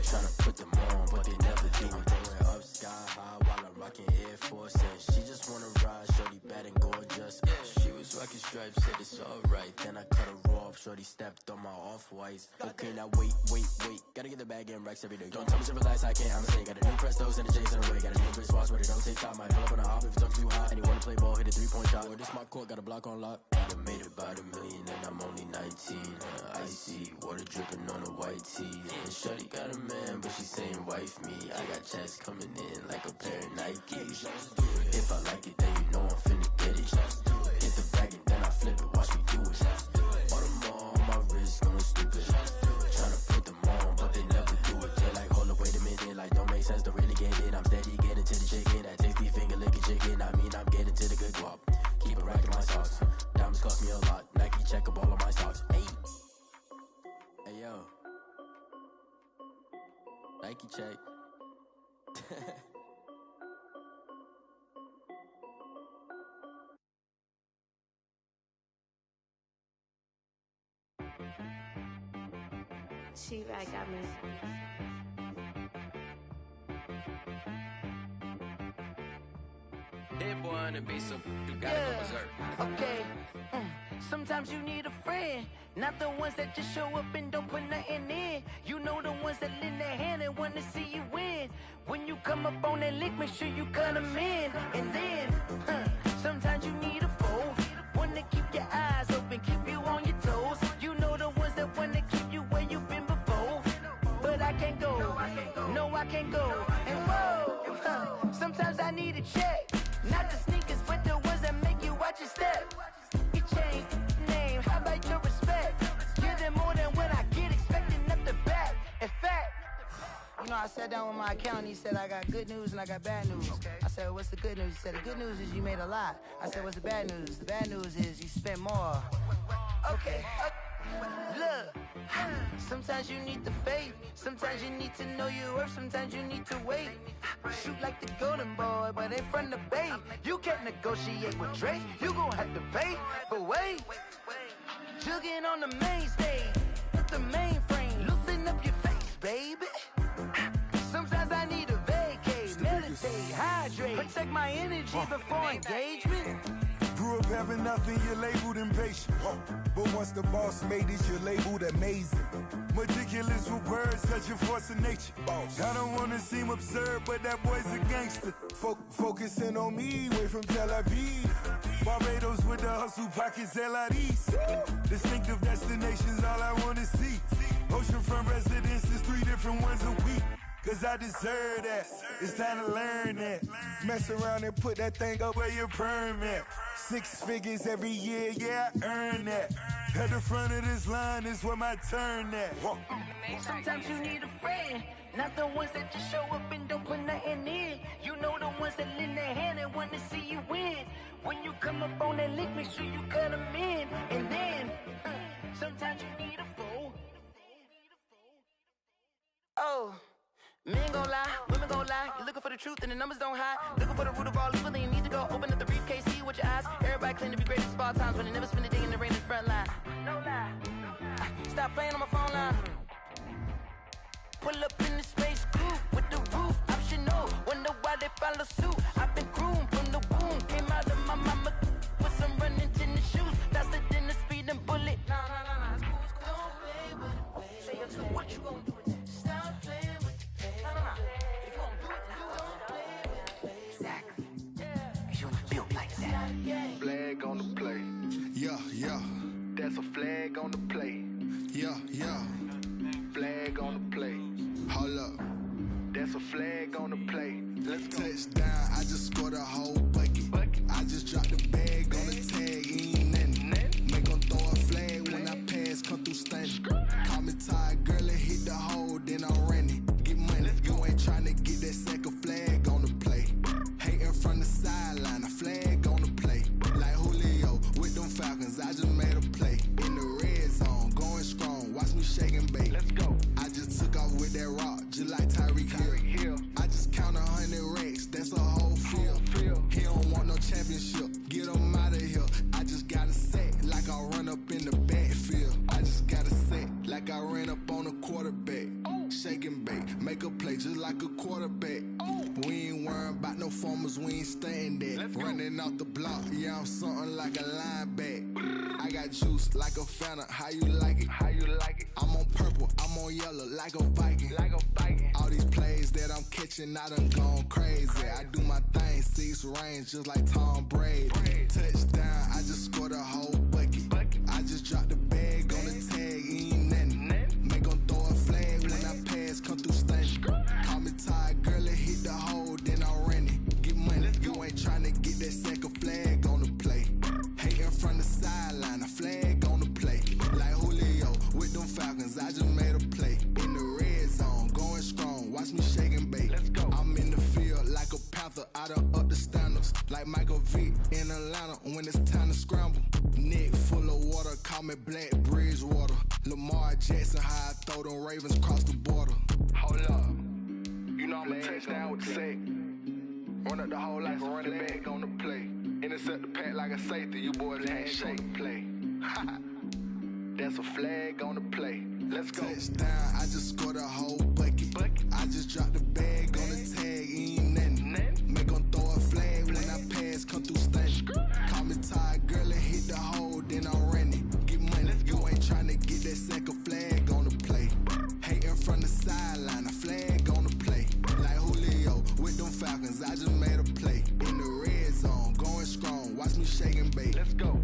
Tryna put them on, but they never do it. Going up sky high while I'm rocking Air Force. And she just wanna ride, shorty bad and gorgeous. She was rocking stripes, said it's alright. Then I cut her off, shorty stepped on my off-whites. Okay, now wait. Gotta get the bag and racks every day. Don't tell me to relax, I can't, I'm saying. Got a new Prestos and a J's in the way. Got a new wristwatch, but it don't take time. I pull up on a hop if it's talking too hot. And you wanna play ball, hit a 3-point shot. Or this my court, got a block on lock. I done made about $1 million and I'm only 19. Icy water dripping on a white tee. And shorty got a man, but she saying wife me. I got checks coming in like a pair of Nikes. If I like it, then you know I'm finna get it. Get the bag and then I flip it, watch me do it. All them on my wrist going stupid. Tryna put them on, but they never do it. They like, hold up, wait a minute, like don't make sense, don't really get it. I'm steady getting to the chicken, that tasty finger licking chicken. I mean, I'm getting to the good guap. Keep a rack in my socks. Diamonds cost me a lot. Nike check up all of my stocks. Hey yo, Nike check. She right got me. Hit boy on the beat, so you gotta go berserk. Okay. Sometimes you need a friend, not the ones that just show up and don't put nothing in. You know the ones that lend their hand and want to see you win. When you come up on that lick, make sure you cut them in. And then, sometimes you need a foe, one to keep your eyes open, keep you on your toes. You know the ones that want to keep you where you've been before. But I can't go, no I can't go. And whoa, sometimes I need a check. Not the sneakers, but the ones that make you watch your step. You change name, how about your respect? Give them more than what I get, expecting up the back. In fact, you know, I sat down with my accountant, he said I got good news and I got bad news. I said, what's the good news? He said, the good news is you made a lot. I said, what's the bad news? The bad news is you spent more. Okay. Look, sometimes you need the faith, sometimes you need to know your worth, sometimes you need to wait. Shoot like the golden boy, but ain't from the bay. You can't negotiate with Drake, you gon' have to pay. But wait, jugging on the main stage, the mainframe, loosen up your face, baby. Sometimes I need a vacate, meditate, hydrate, protect my energy before engagement. Grew up having nothing, you're labeled impatient. But once the boss made it, you're labeled amazing. Meticulous with words, such a force of nature. I don't wanna seem absurd, but that boy's a gangster. Focusing on me, way from Tel Aviv. Barbados with the hustle pockets, LIDs. Distinctive destinations, all I wanna see. Oceanfront residences, 3 different ones a week. Cause I deserve that, it's time to learn that. Mess around and put that thing up where your permit. 6 figures every year, yeah, I earn that. At the front of this line is where my turn at. Sometimes you need a friend, not the ones that just show up and don't put nothing in. You know the ones that lend their hand and want to see you win. When you come up on that lick, make sure you cut them in. And then, sometimes you need a fool. Oh. Men gon' lie, women gon' lie. You're looking for the truth and the numbers don't hide. Looking for the root of all evil, then you need to go open up the briefcase, see with your eyes. Everybody claim to be greatest of all times, but they never spend a day in the rain in the front line. No lie. Stop playing on my phone line. Pull up in the space coupe with the roof optional. Wonder why they follow suit. I've been groomed Running off the block, yeah, I'm something like a linebacker. I got juice like a Fanta, how you like it? How you like it? I'm on purple, I'm on yellow, like a Viking. Like a Viking. All these plays that I'm catching, I done gone crazy. I do my thing, 6 range, just like Tom Brady. Touchdown, I just scored a whole bucket. I just dropped the bag on the tag, ain't nothing. Make 'em throw a flag when I pass, come through stunning. Call me tired, girl, it hit the hole, then I ran it. Get money, you ain't tryna get that second flag on the play. Hating from the sideline, a flag on the play. Like Julio with them Falcons, I just made a play. In the red zone, going strong, watch me shake and bake. Let's go. I'm in the field like a panther, I done up the standards. Like Michael Vick in Atlanta when it's time to scramble. Neck full of water, call me Black Bridgewater. Lamar Jackson, how I throw them Ravens cross the border. Hold up, you know I'm a touchdown with the sack. Run up the whole life and run it back on the play. Intercept the pack like a safety, you boys can't shake play. That's a flag on the play. Let's go. Touchdown, I just scored a whole bucket. I just dropped the bag on the tag, ain't nothing. Make 'em throw a flag when I pass, come through stunning. Call me tired, girl, it hit the hole, then I ran it. Get money, you ain't tryna get that second flag on the play. Hating from the sideline, a flag on the play. Like Julio with them Falcons, I just made a play. In the red zone, going strong, watch me shake and bake. Let's go.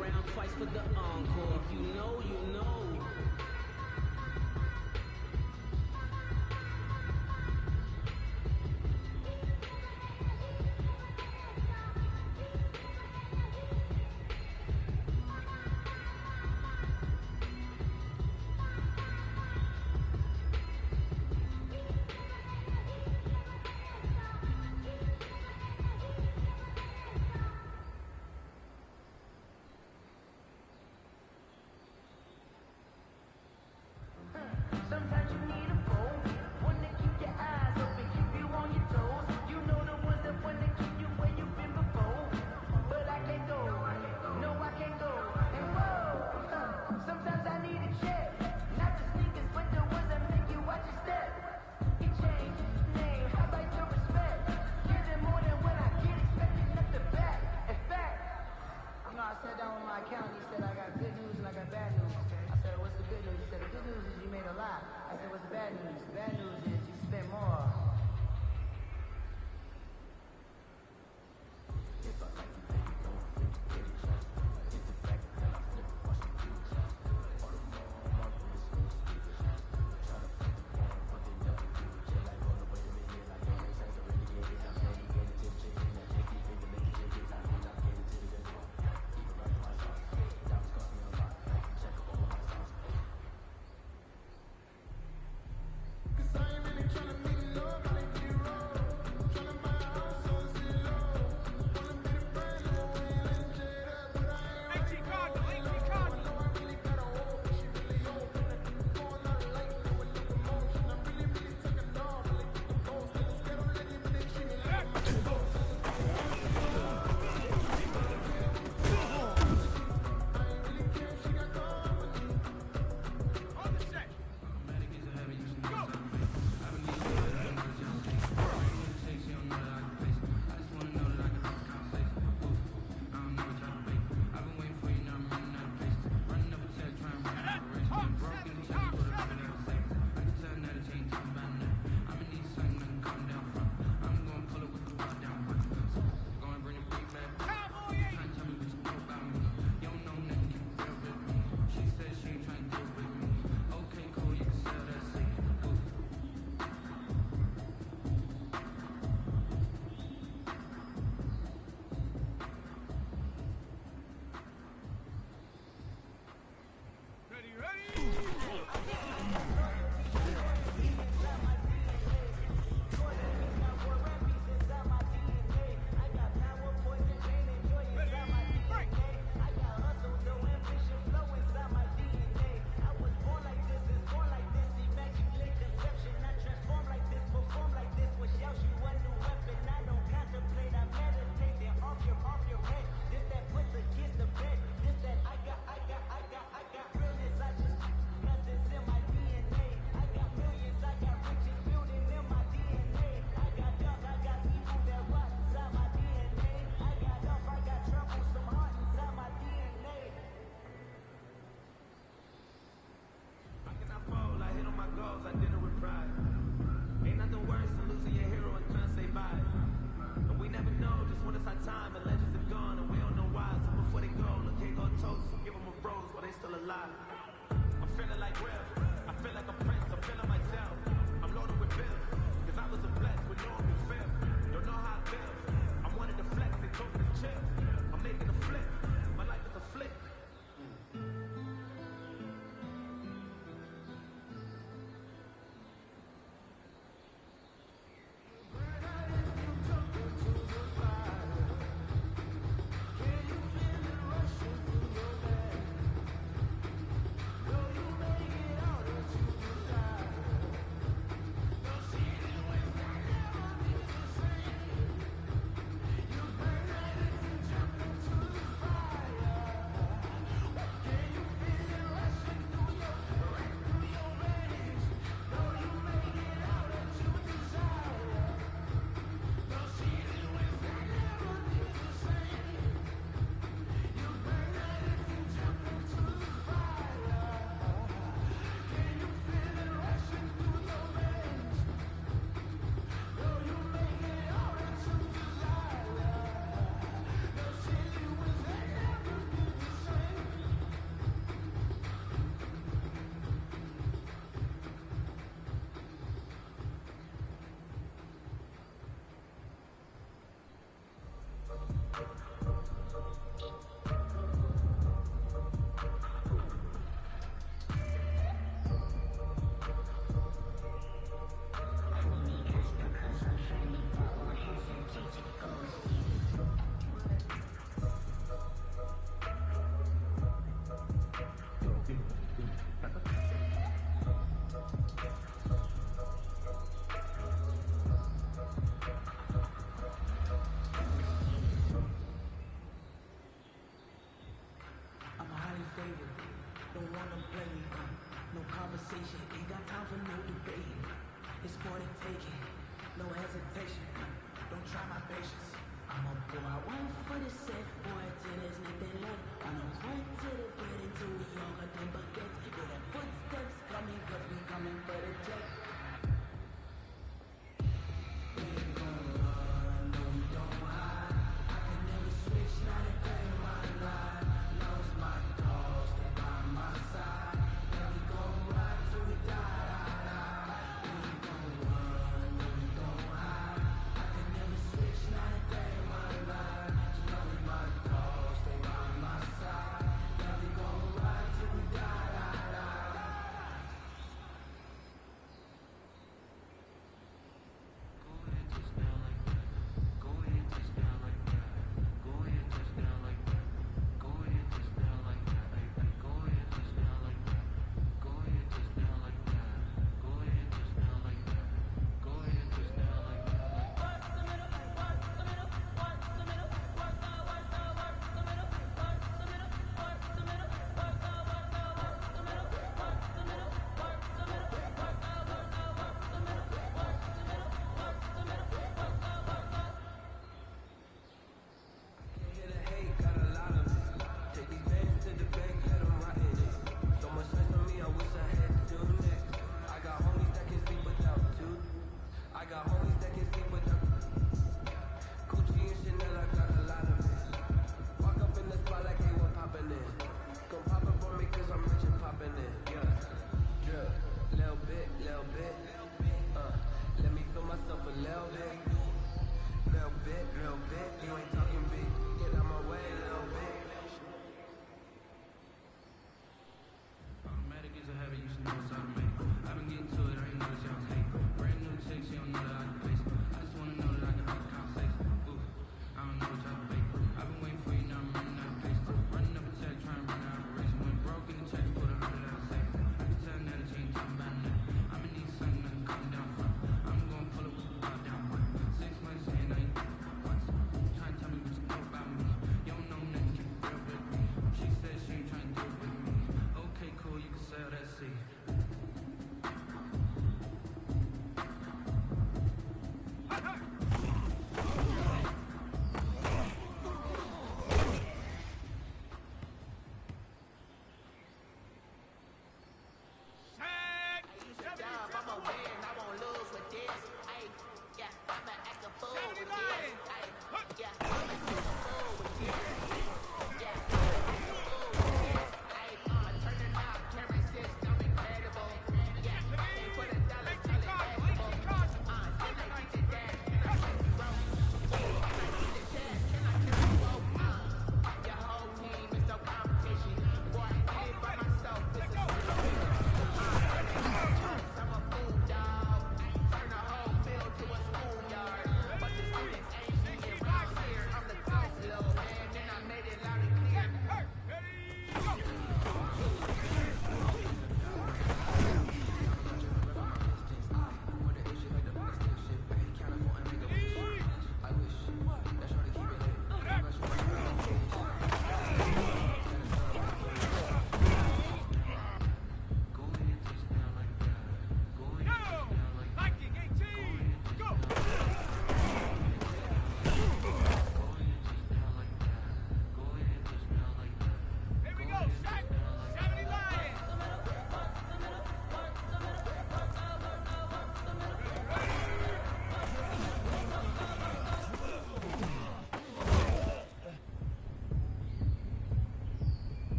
around twice for the encore. If you know, you know.